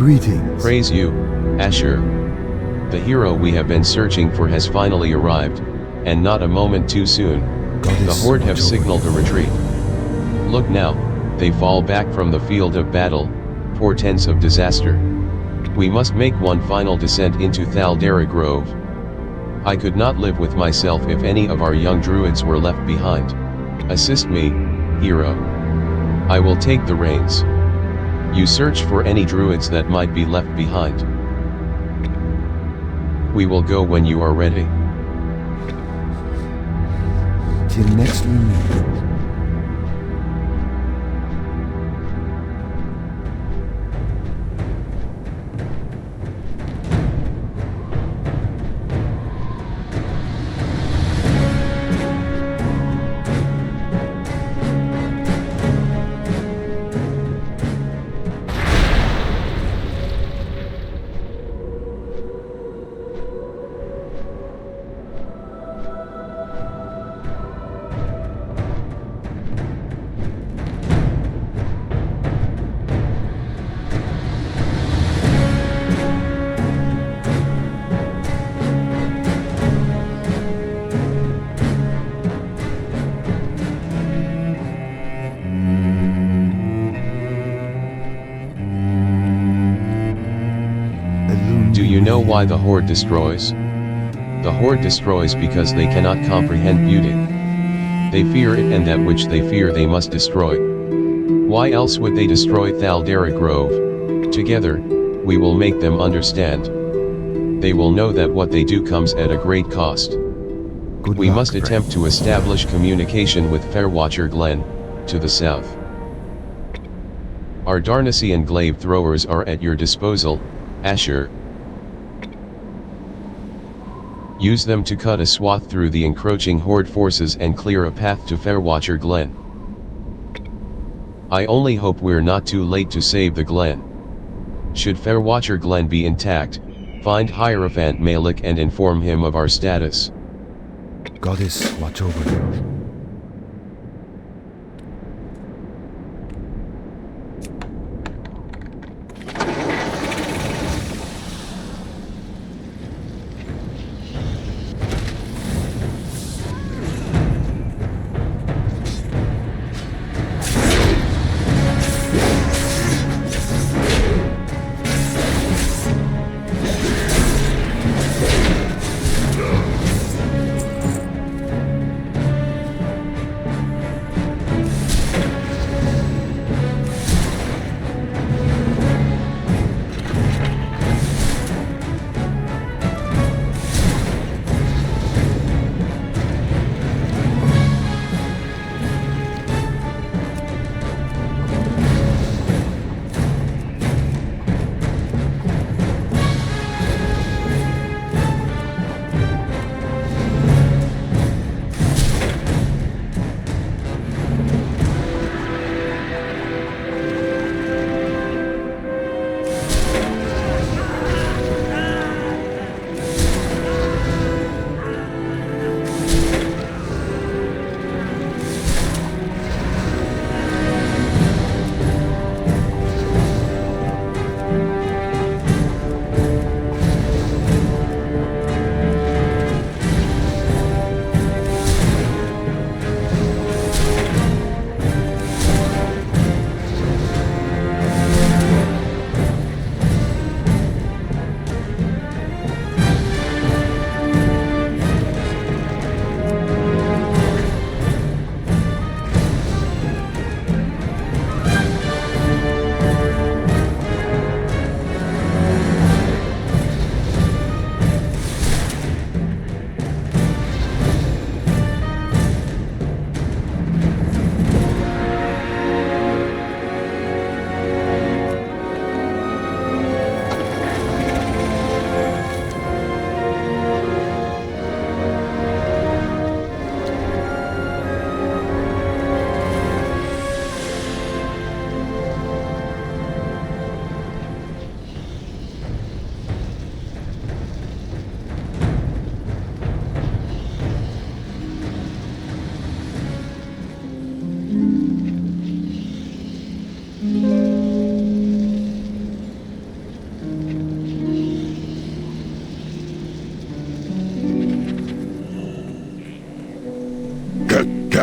Greetings. Praise you, Asher. The hero we have been searching for has finally arrived, and not a moment too soon. The Horde have signaled a retreat. Look now, they fall back from the field of battle, portents of disaster. We must make one final descent into Thaldera Grove. I could not live with myself if any of our young druids were left behind. Assist me, hero. I will take the reins. You search for any druids that might be left behind. We will go when you are ready. Till next we meet. Do you know why the Horde destroys? The Horde destroys because they cannot comprehend beauty. They fear it, and that which they fear they must destroy. Why else would they destroy Thaldera Grove? Together, we will make them understand. They will know that what they do comes at a great cost. We must attempt to establish communication with Fairwatcher Glen, to the south. Our Darnasian glaive throwers are at your disposal, Asher. Use them to cut a swath through the encroaching Horde forces and clear a path to Fairwatcher Glen. I only hope we're not too late to save the Glen. Should Fairwatcher Glen be intact, find Hierophant Malik and inform him of our status. Goddess, watch over you.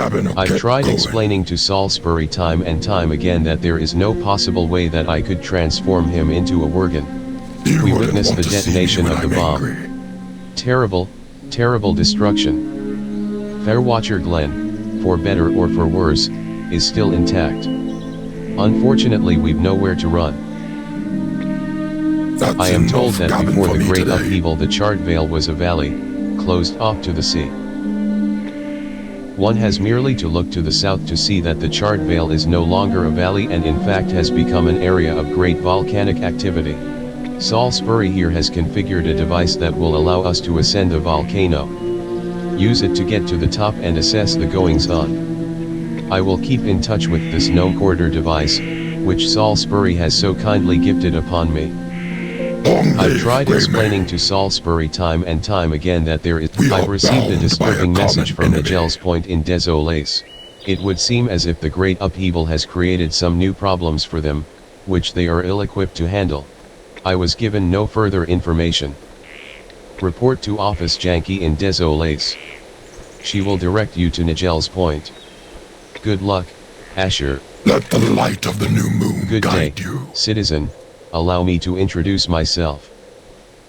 I've tried explaining to Salisbury time and time again that there is no possible way that I could transform him into a Worgen. We witnessed the detonation of the bomb. Terrible, terrible destruction. Fairwatcher Glen, for better or for worse, is still intact. Unfortunately, we've nowhere to run. I am told that before the great upheaval the Charred Vale was a valley, closed off to the sea. One has merely to look to the south to see that the Charred Vale is no longer a valley and in fact has become an area of great volcanic activity. Salisbury here has configured a device that will allow us to ascend the volcano. Use it to get to the top and assess the goings-on. I will keep in touch with this gnome quarter device, which Salisbury has so kindly gifted upon me. I've tried explaining to Salisbury time and time again that I've received a disturbing message from Nigel's Point in Desolace. It would seem as if the great upheaval has created some new problems for them, which they are ill-equipped to handle. I was given no further information. Report to Office Janky in Desolace. She will direct you to Nigel's Point. Good luck, Asher. Let the light of the new moon Good day, guide you. citizen. Allow me to introduce myself.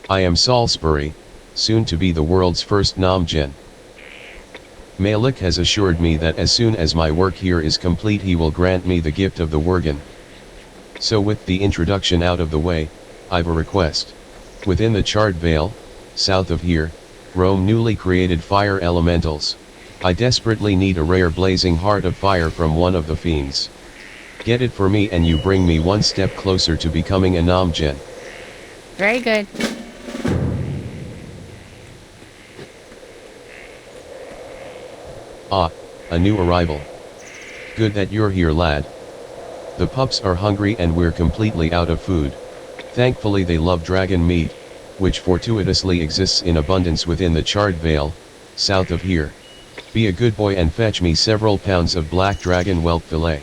I am Salisbury, soon to be the world's first Namgen. Malik has assured me that as soon as my work here is complete he will grant me the gift of the Worgen. So with the introduction out of the way, I've a request. Within the Charred Vale, south of here, roam newly created fire elementals. I desperately need a rare blazing heart of fire from one of the fiends. Get it for me and you bring me one step closer to becoming a Namgen. Very good. Ah, a new arrival. Good that you're here, lad. The pups are hungry and we're completely out of food. Thankfully they love dragon meat, which fortuitously exists in abundance within the Charred Vale, south of here. Be a good boy and fetch me several pounds of black dragon whelk fillet.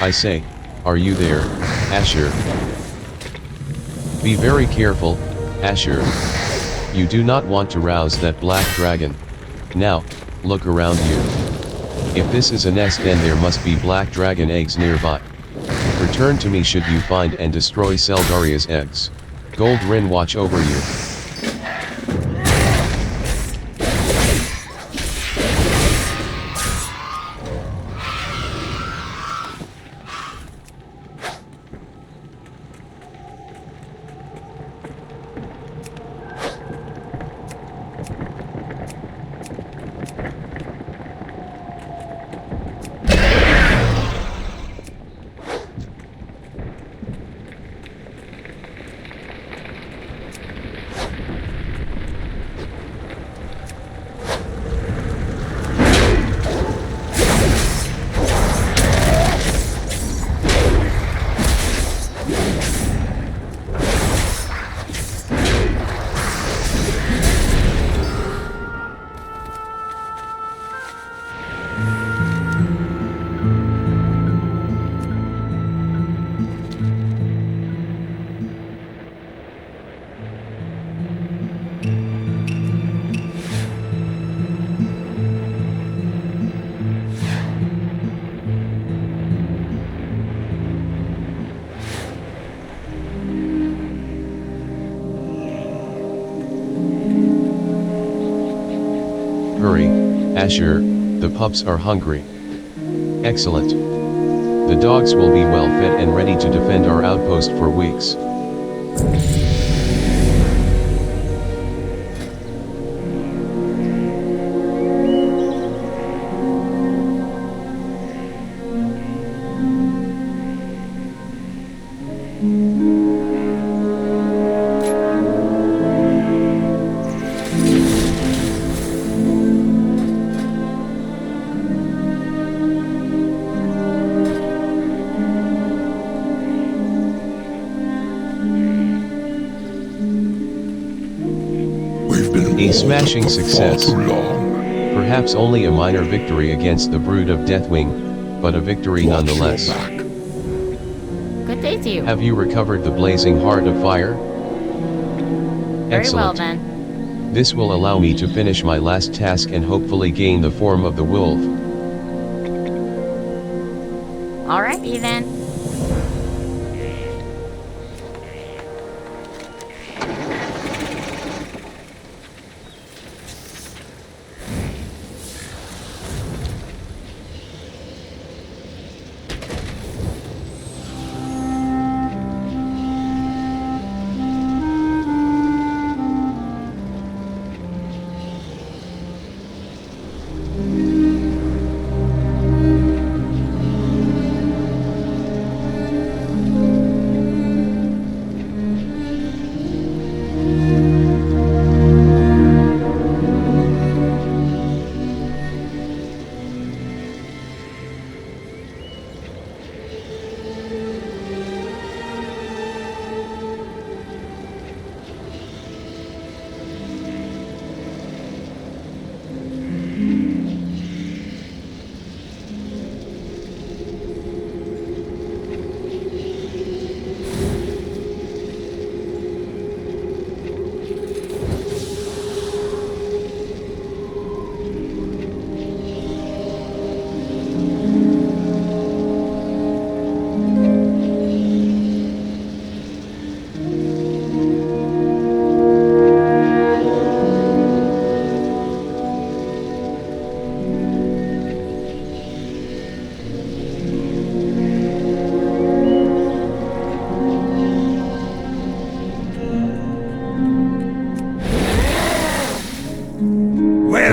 I say, are you there, Asher? Be very careful, Asher. You do not want to rouse that black dragon. Now, look around you. If this is a nest, then there must be black dragon eggs nearby. Return to me should you find and destroy Seldaria's eggs. Gold Rin watch over you. Hurry, Asher, the pups are hungry. Excellent. The dogs will be well fed and ready to defend our outpost for weeks. A smashing success. Far too long. Perhaps only a minor victory against the brood of Deathwing, but a victory Watch your nonetheless. back. Good day to you. Have you recovered the blazing heart of fire? Very well Excellent. then. This will allow me to finish my last task and hopefully gain the form of the wolf. Alrighty then.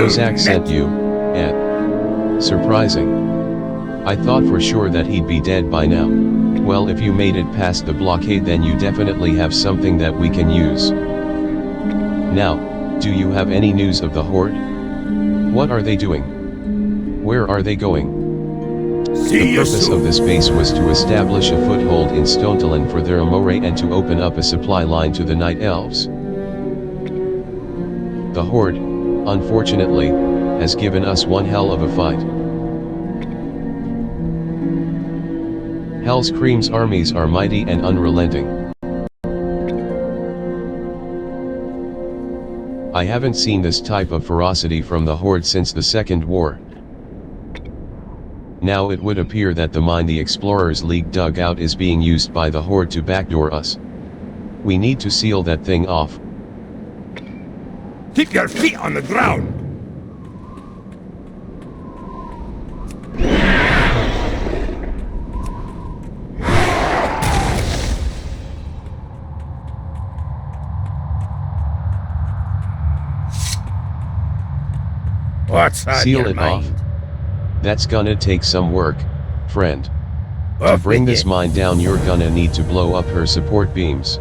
Kozak sent you, Ed. Surprising. I thought for sure that he'd be dead by now. Well, if you made it past the blockade, then you definitely have something that we can use. Now, do you have any news of the Horde? What are they doing? Where are they going? The purpose of this base was to establish a foothold in Stonetalon for their Amore and to open up a supply line to the Night Elves. The Horde, unfortunately, has given us one hell of a fight. Hellscream's armies are mighty and unrelenting. I haven't seen this type of ferocity from the Horde since the Second War. Now it would appear that the mine the Explorers League dug out is being used by the Horde to backdoor us. We need to seal that thing off. Keep your feet on the ground! What's on Seal your it mind? off. That's gonna take some work, friend. Oh, To bring this yeah. mine down, you're gonna need to blow up her support beams.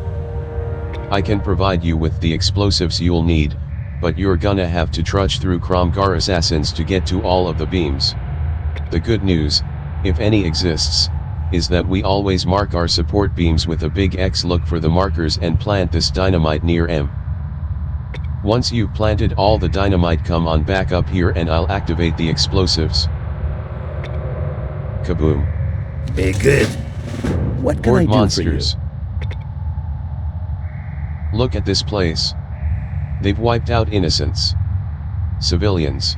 I can provide you with the explosives you'll need, but you're gonna have to trudge through Kromgar assassins to get to all of the beams. The good news, if any exists, is that we always mark our support beams with a big X. Look for the markers and plant this dynamite near M. Once you've planted all the dynamite, come on back up here and I'll activate the explosives. Kaboom. Be good. What can Horde I do monsters. for Look at this place. They've wiped out innocents. Civilians.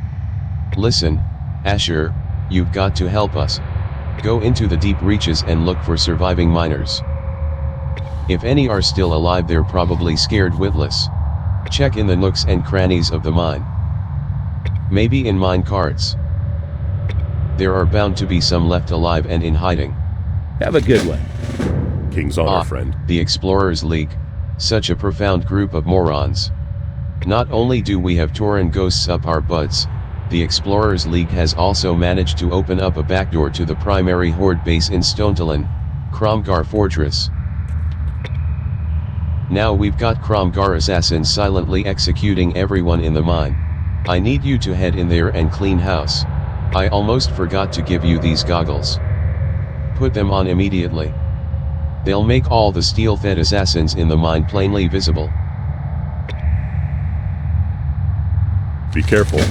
Listen, Asher, you've got to help us. Go into the deep reaches and look for surviving miners. If any are still alive, they're probably scared witless. Check in the nooks and crannies of the mine. Maybe in mine carts. There are bound to be some left alive and in hiding. you? Have a good one. King's honor, friend. The Explorers League. Such a profound group of morons. Not only do we have Tauren ghosts up our butts, the Explorers League has also managed to open up a backdoor to the primary Horde base in Stonetalon, Kromgar Fortress. Now we've got Kromgar assassins silently executing everyone in the mine. I need you to head in there and clean house. I almost forgot to give you these goggles. Put them on immediately. They'll make all the steel-fed assassins in the mine plainly visible. Be careful.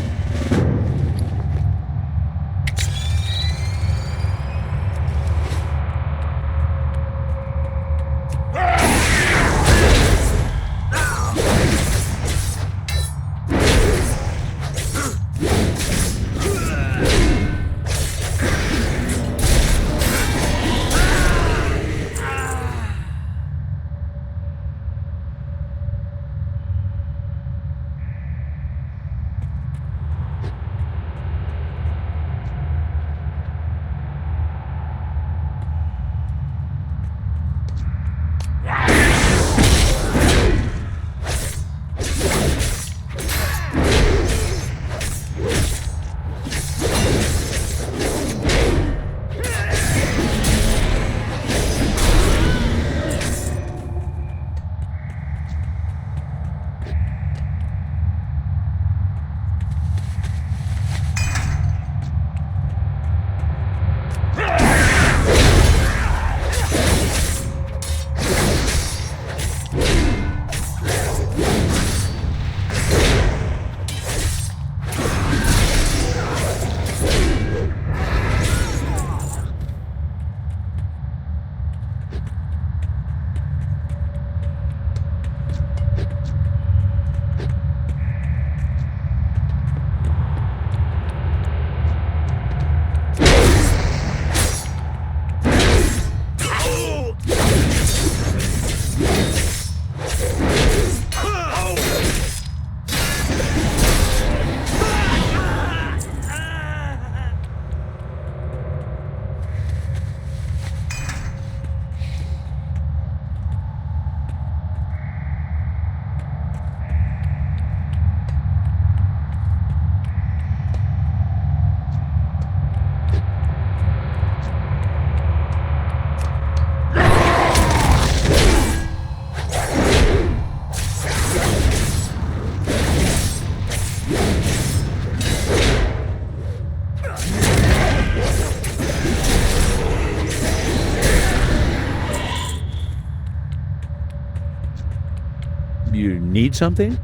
You need something?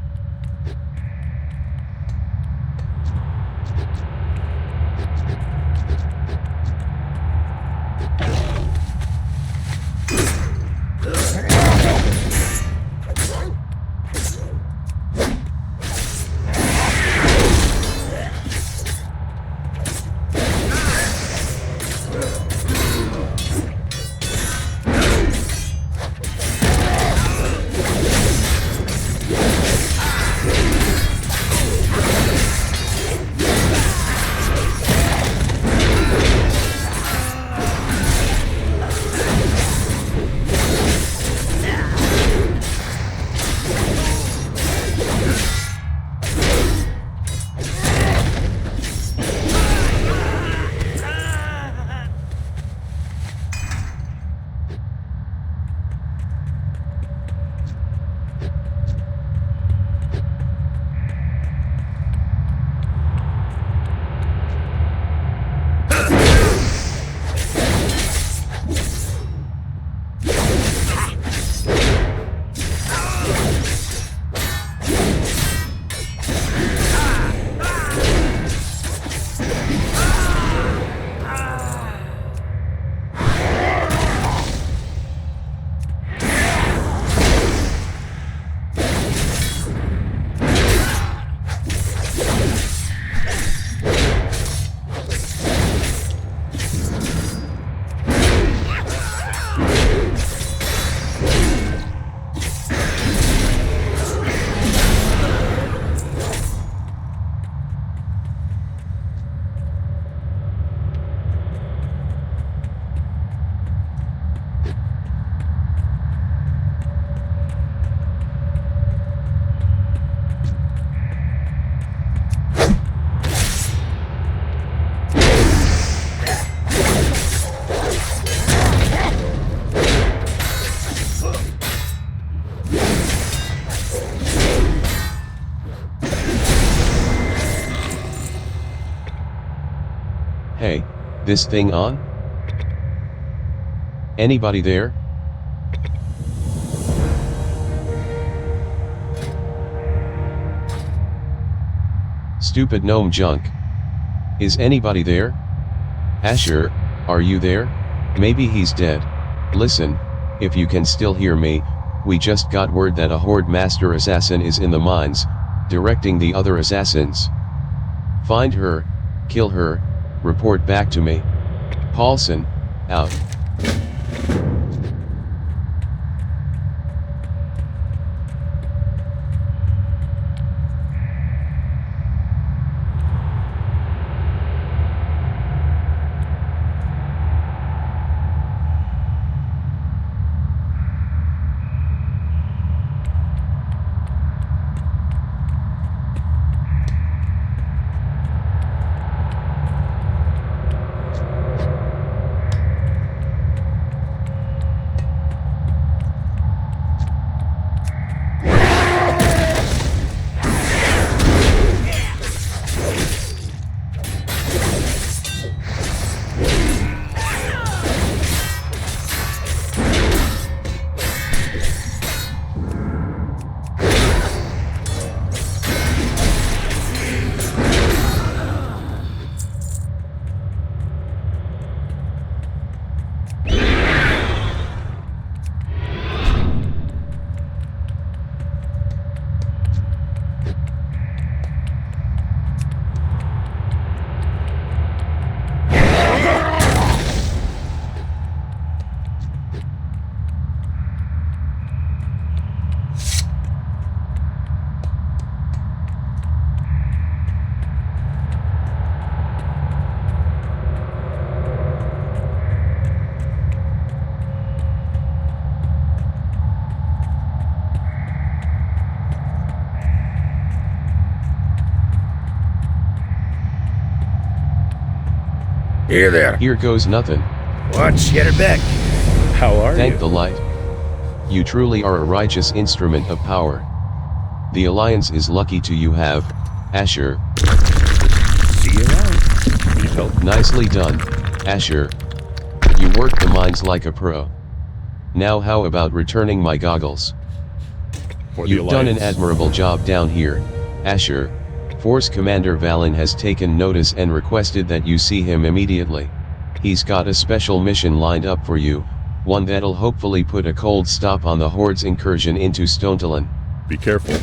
Hey, this thing on? Anybody there? Stupid gnome junk. Is anybody there? Asher, are you there? Maybe he's dead. Listen, if you can still hear me, we just got word that a Horde Master Assassin is in the mines, directing the other assassins. Find her, kill her, report back to me. Paulson, out. Here there. Here goes nothing. Watch, get her back. How are Thank you? the light. You truly are a righteous instrument of power. The Alliance is lucky to you have, Asher. See you around. Need help? Nicely done, Asher. You worked the mines like a pro. Now how about returning my goggles? For the You've done an Alliance. admirable job down here, Asher. Force Commander Valen has taken notice and requested that you see him immediately. He's got a special mission lined up for you, one that'll hopefully put a cold stop on the Horde's incursion into Stonetalon. Be careful.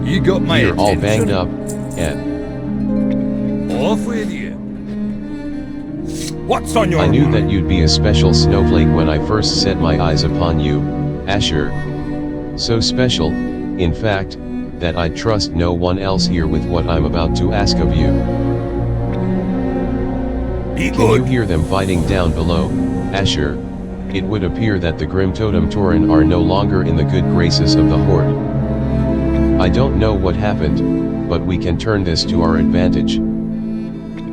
You got my You're all attention. banged up, and Off with you. What's on your I knew mind? that you'd be a special snowflake when I first set my eyes upon you, Asher. So special, in fact, that I'd trust no one else here with what I'm about to ask of you. Be Can you good. hear them fighting down below, Asher? It would appear that the Grim Totem Tauren are no longer in the good graces of the Horde. I don't know what happened, but we can turn this to our advantage.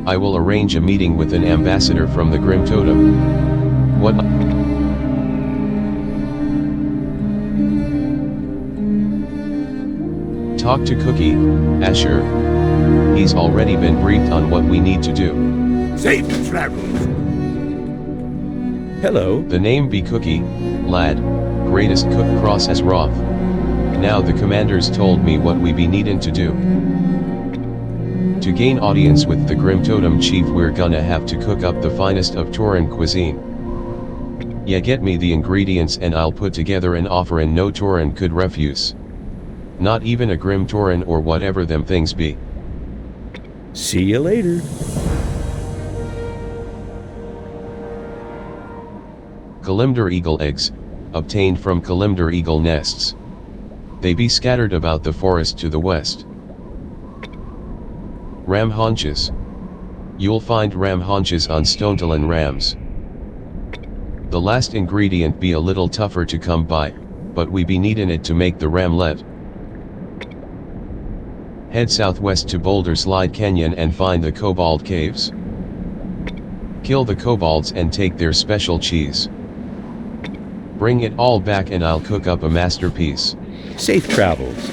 I will arrange a meeting with an ambassador from the Grim Totem. What? Talk to Cookie, Asher. He's already been briefed on what we need to do. Safe travels. Hello. The name be Cookie, lad, greatest cook cross as Roth. Now the commanders told me what we be needin' to do. To gain audience with the Grim Totem Chief, we're gonna have to cook up the finest of Tauren cuisine. Yeah, get me the ingredients and I'll put together an offering no Tauren could refuse. Not even a Grim Tauren or whatever them things be. See you later. Kalimdor eagle eggs, obtained from Kalimdor eagle nests. They be scattered about the forest to the west. Ram haunches. You'll find ram haunches on Stonetalon rams. The last ingredient be a little tougher to come by, but we be needin' it to make the ramlet. Head southwest to Boulder Slide Canyon and find the Cobalt Caves. Kill the kobolds and take their special cheese. Bring it all back and I'll cook up a masterpiece. Safe travels.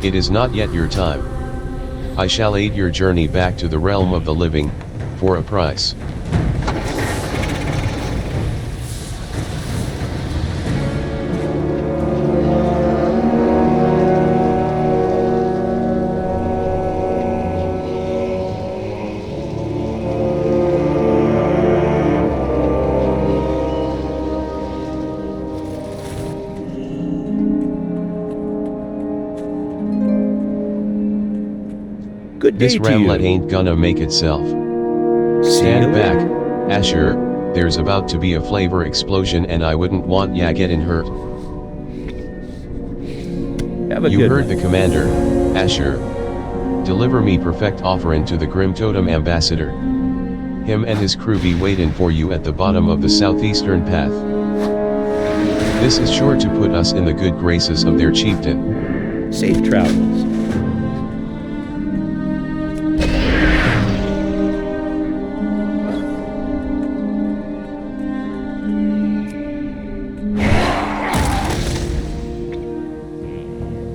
It is not yet your time. I shall aid your journey back to the realm of the living, for a price. Good day This to ramlet you. ain't gonna make itself. See Stand you back, later. Asher, there's about to be a flavor explosion and I wouldn't want ya getting hurt. Have a You good heard one. the commander, Asher. Deliver me perfect offering to the Grim Totem ambassador. Him and his crew be waiting for you at the bottom of the southeastern path. This is sure to put us in the good graces of their chieftain. Safe travels.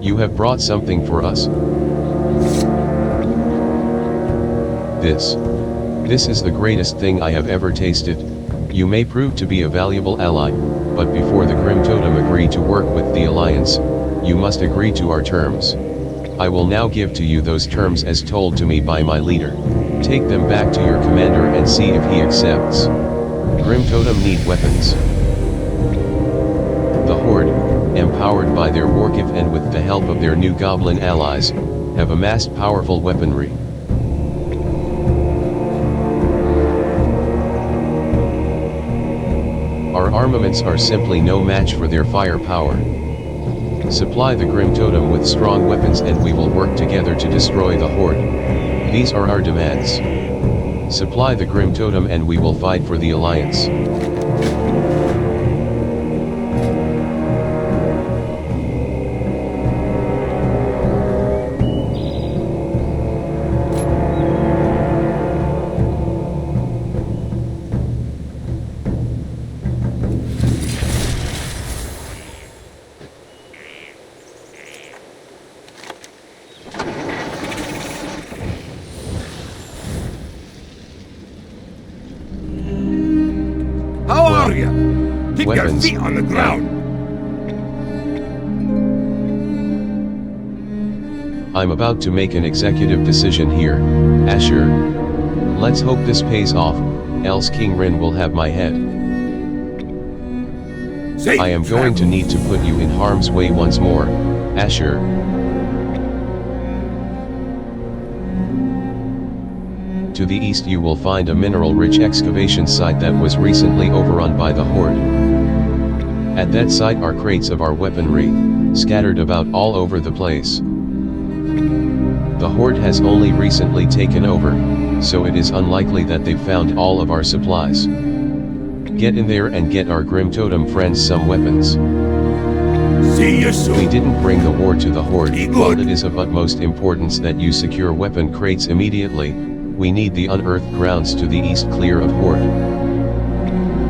You have brought something for us. This is the greatest thing I have ever tasted. You may prove to be a valuable ally, but before the Grim Totem agree to work with the Alliance, you must agree to our terms. I will now give to you those terms as told to me by my leader. Take them back to your commander and see if he accepts. Grim Totem need weapons. The Horde, empowered by their Warkif and with the help of their new goblin allies, have amassed powerful weaponry. Our armaments are simply no match for their firepower. Supply the Grim Totem with strong weapons and we will work together to destroy the Horde. These are our demands. Supply the Grim Totem and we will fight for the Alliance. How are you? Keep your weapons. feet on the ground. I'm about to make an executive decision here, Asher. Let's hope this pays off, else King Rin will have my head. Safe I am going to travels. need to put you in harm's way once more, Asher. To the east you will find a mineral-rich excavation site that was recently overrun by the Horde. At that site are crates of our weaponry, scattered about all over the place. The Horde has only recently taken over, so it is unlikely that they've found all of our supplies. Get in there and get our Grim Totem friends some weapons. See you soon. We didn't bring the war to the Horde, Be while good. it is of utmost importance that you secure weapon crates immediately. We need the unearthed grounds to the east clear of Horde.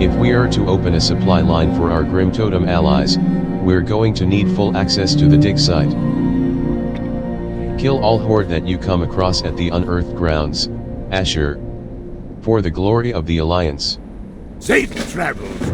If we are to open a supply line for our Grim Totem allies, we're going to need full access to the dig site. Kill all Horde that you come across at the unearthed grounds, Asher. For the glory of the Alliance. Safe travels.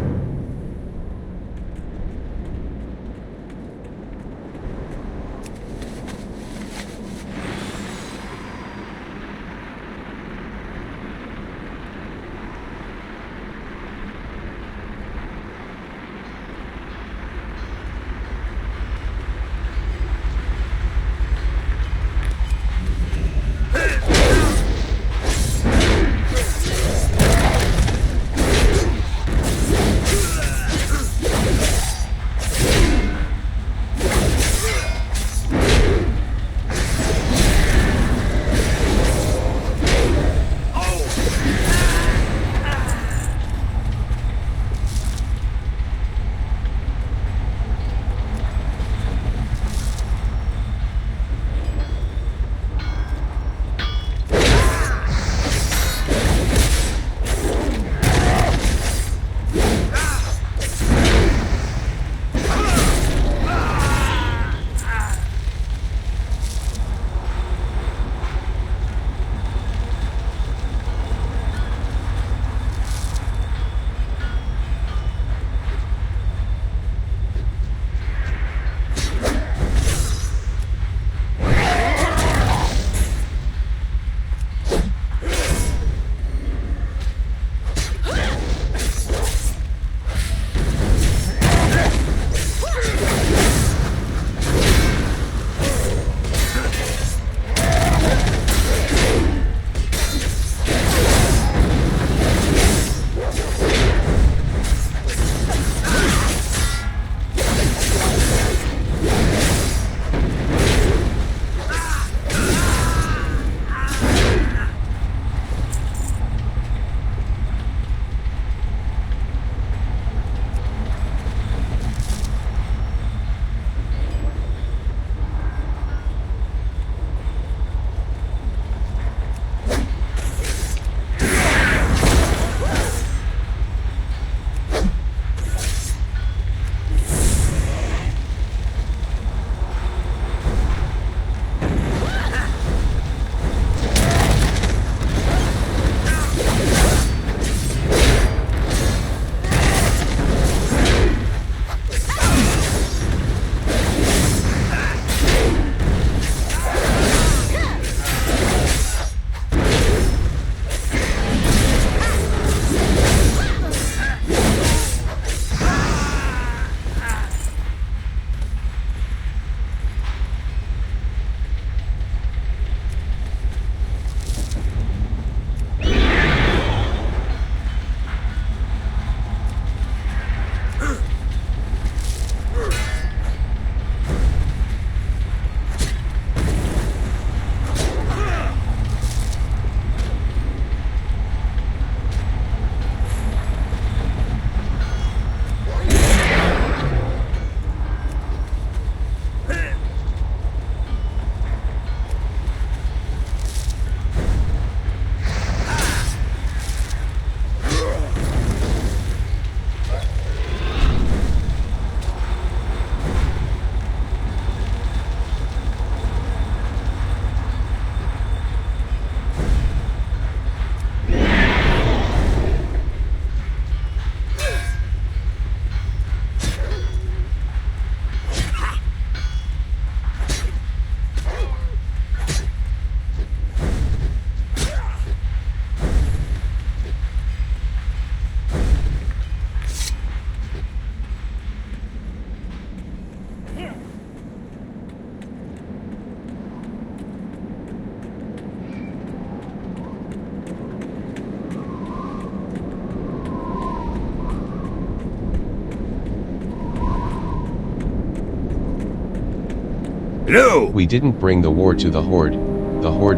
Hello! We didn't bring the war to the Horde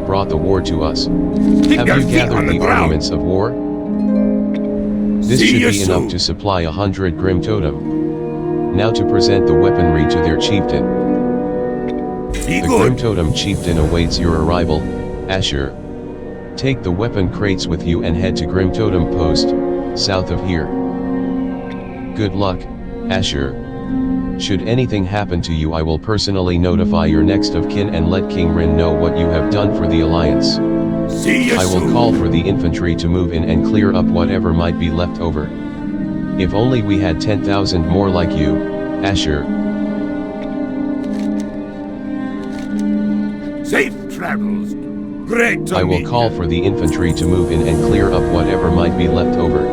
brought the war to us. Keep Have your you feet gathered on the the ground. armaments of war? This See should you be enough soon. to supply 100 Grim Totem. Now to present the weaponry to their chieftain. Be The Grim good. Totem chieftain awaits your arrival, Asher. Take the weapon crates with you and head to Grim Totem Post, south of here. Good luck, Asher. Should anything happen to you, I will personally notify your next of kin and let King Rin know what you have done for the Alliance. See you I will soon. call for the infantry to move in and clear up whatever might be left over. If only we had 10,000 more like you, Asher. Safe travels. Great to I will meet call you. for the infantry to move in and clear up whatever might be left over.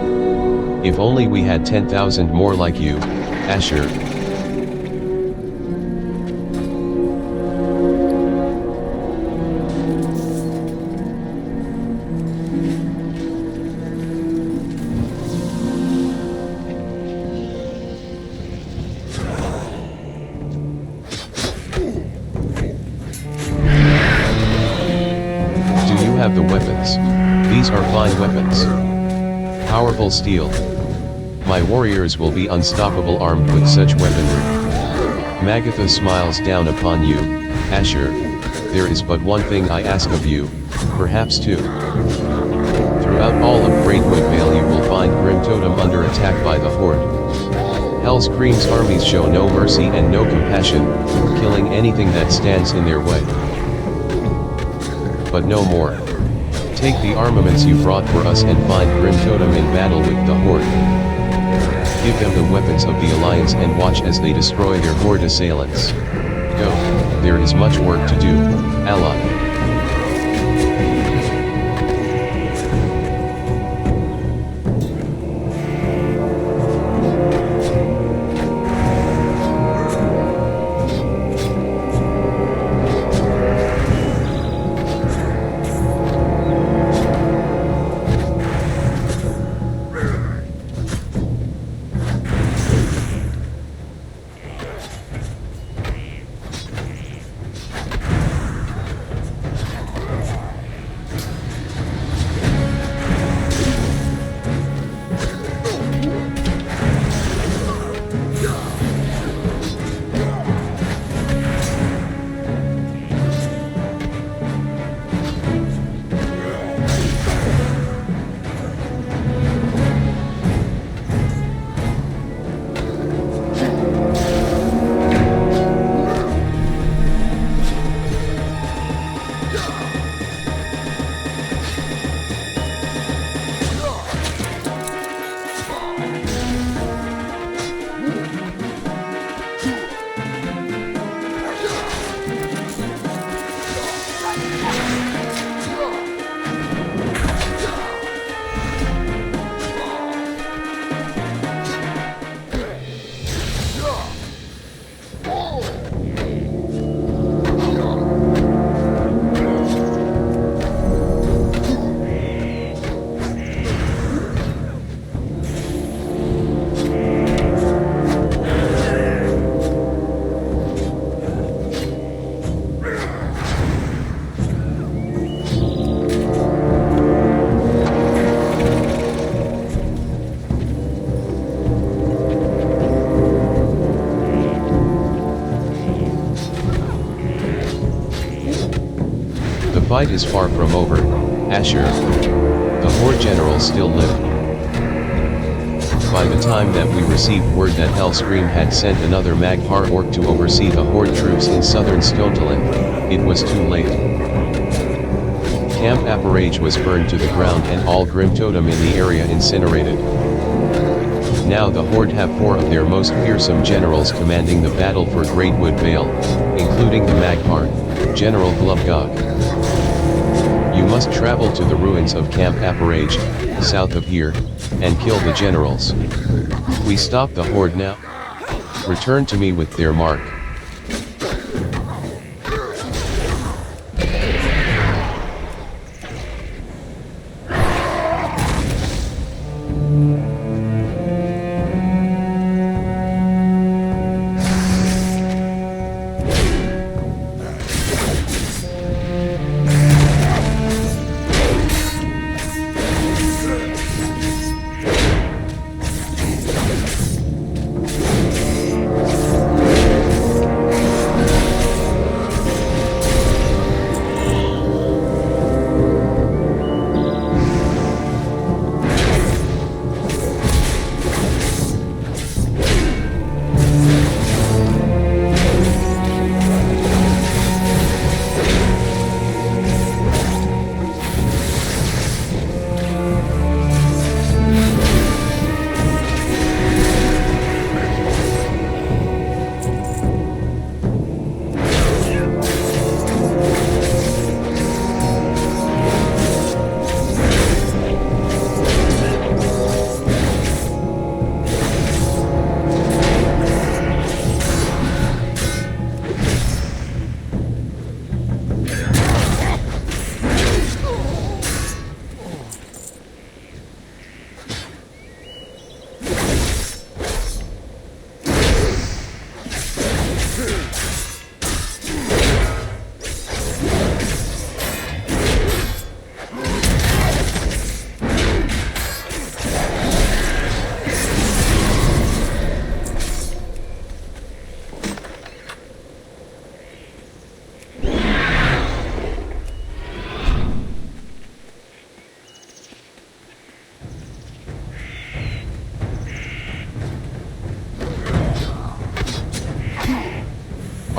If only we had 10,000 more like you, Asher. Do you have the weapons? These are fine weapons. Powerful steel. My warriors will be unstoppable armed with such weaponry. Magatha smiles down upon you, Asher. There is but one thing I ask of you, perhaps two. Throughout all of Greatwood Vale you will find Grim Totem under attack by the Horde. Hellscream's armies show no mercy and no compassion, killing anything that stands in their way. But no more. Take the armaments you brought for us and find Grim Totem in battle with the Horde. Give them the weapons of the Alliance and watch as they destroy their Horde assailants. Go, there is much work to do, ally. The fight is far from over, Asher. The Horde generals still live. By the time that we received word that Hellscream had sent another Magpar orc to oversee the Horde troops in southern Stonetalon, it was too late. Camp Apparage was burned to the ground and all Grim Totem in the area incinerated. Now the Horde have 4 of their most fearsome generals commanding the battle for Greatwood Vale, including the Magpar, General Glubgog. You must travel to the ruins of Camp Apparage, south of here, and kill the generals. We stop the Horde now. Return to me with their mark.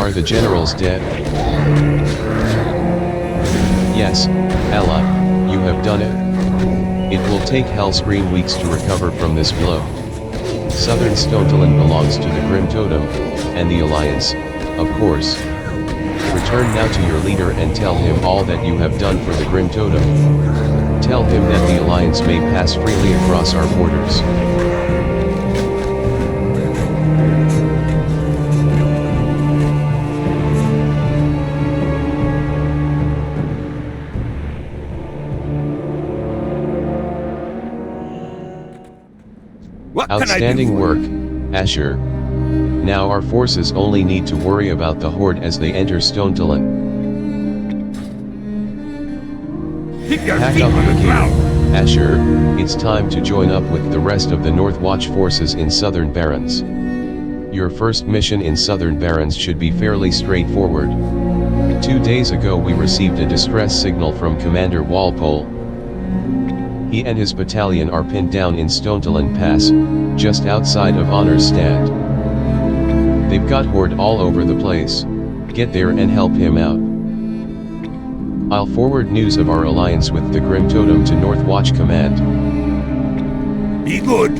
Are the generals dead? Yes, Ella, you have done it. It will take Hellscream weeks to recover from this blow. Southern Stonetalon belongs to the Grim Totem, and the Alliance, of course. Return now to your leader and tell him all that you have done for the Grim Totem. Tell him that the Alliance may pass freely across our borders. What can I do Outstanding for work, you? Asher. Now our forces only need to worry about the Horde as they enter Stonetalon. Keep your Pack feet up on your the gear, ground. Asher, it's time to join up with the rest of the Northwatch forces in Southern Barrens. Your first mission in Southern Barrens should be fairly straightforward. 2 days ago we received a distress signal from Commander Walpole. He and his battalion are pinned down in Stonetalon Pass, just outside of Honor's Stand. They've got Horde all over the place. Get there and help him out. I'll forward news of our alliance with the Grim Totem to Northwatch Command. Be good.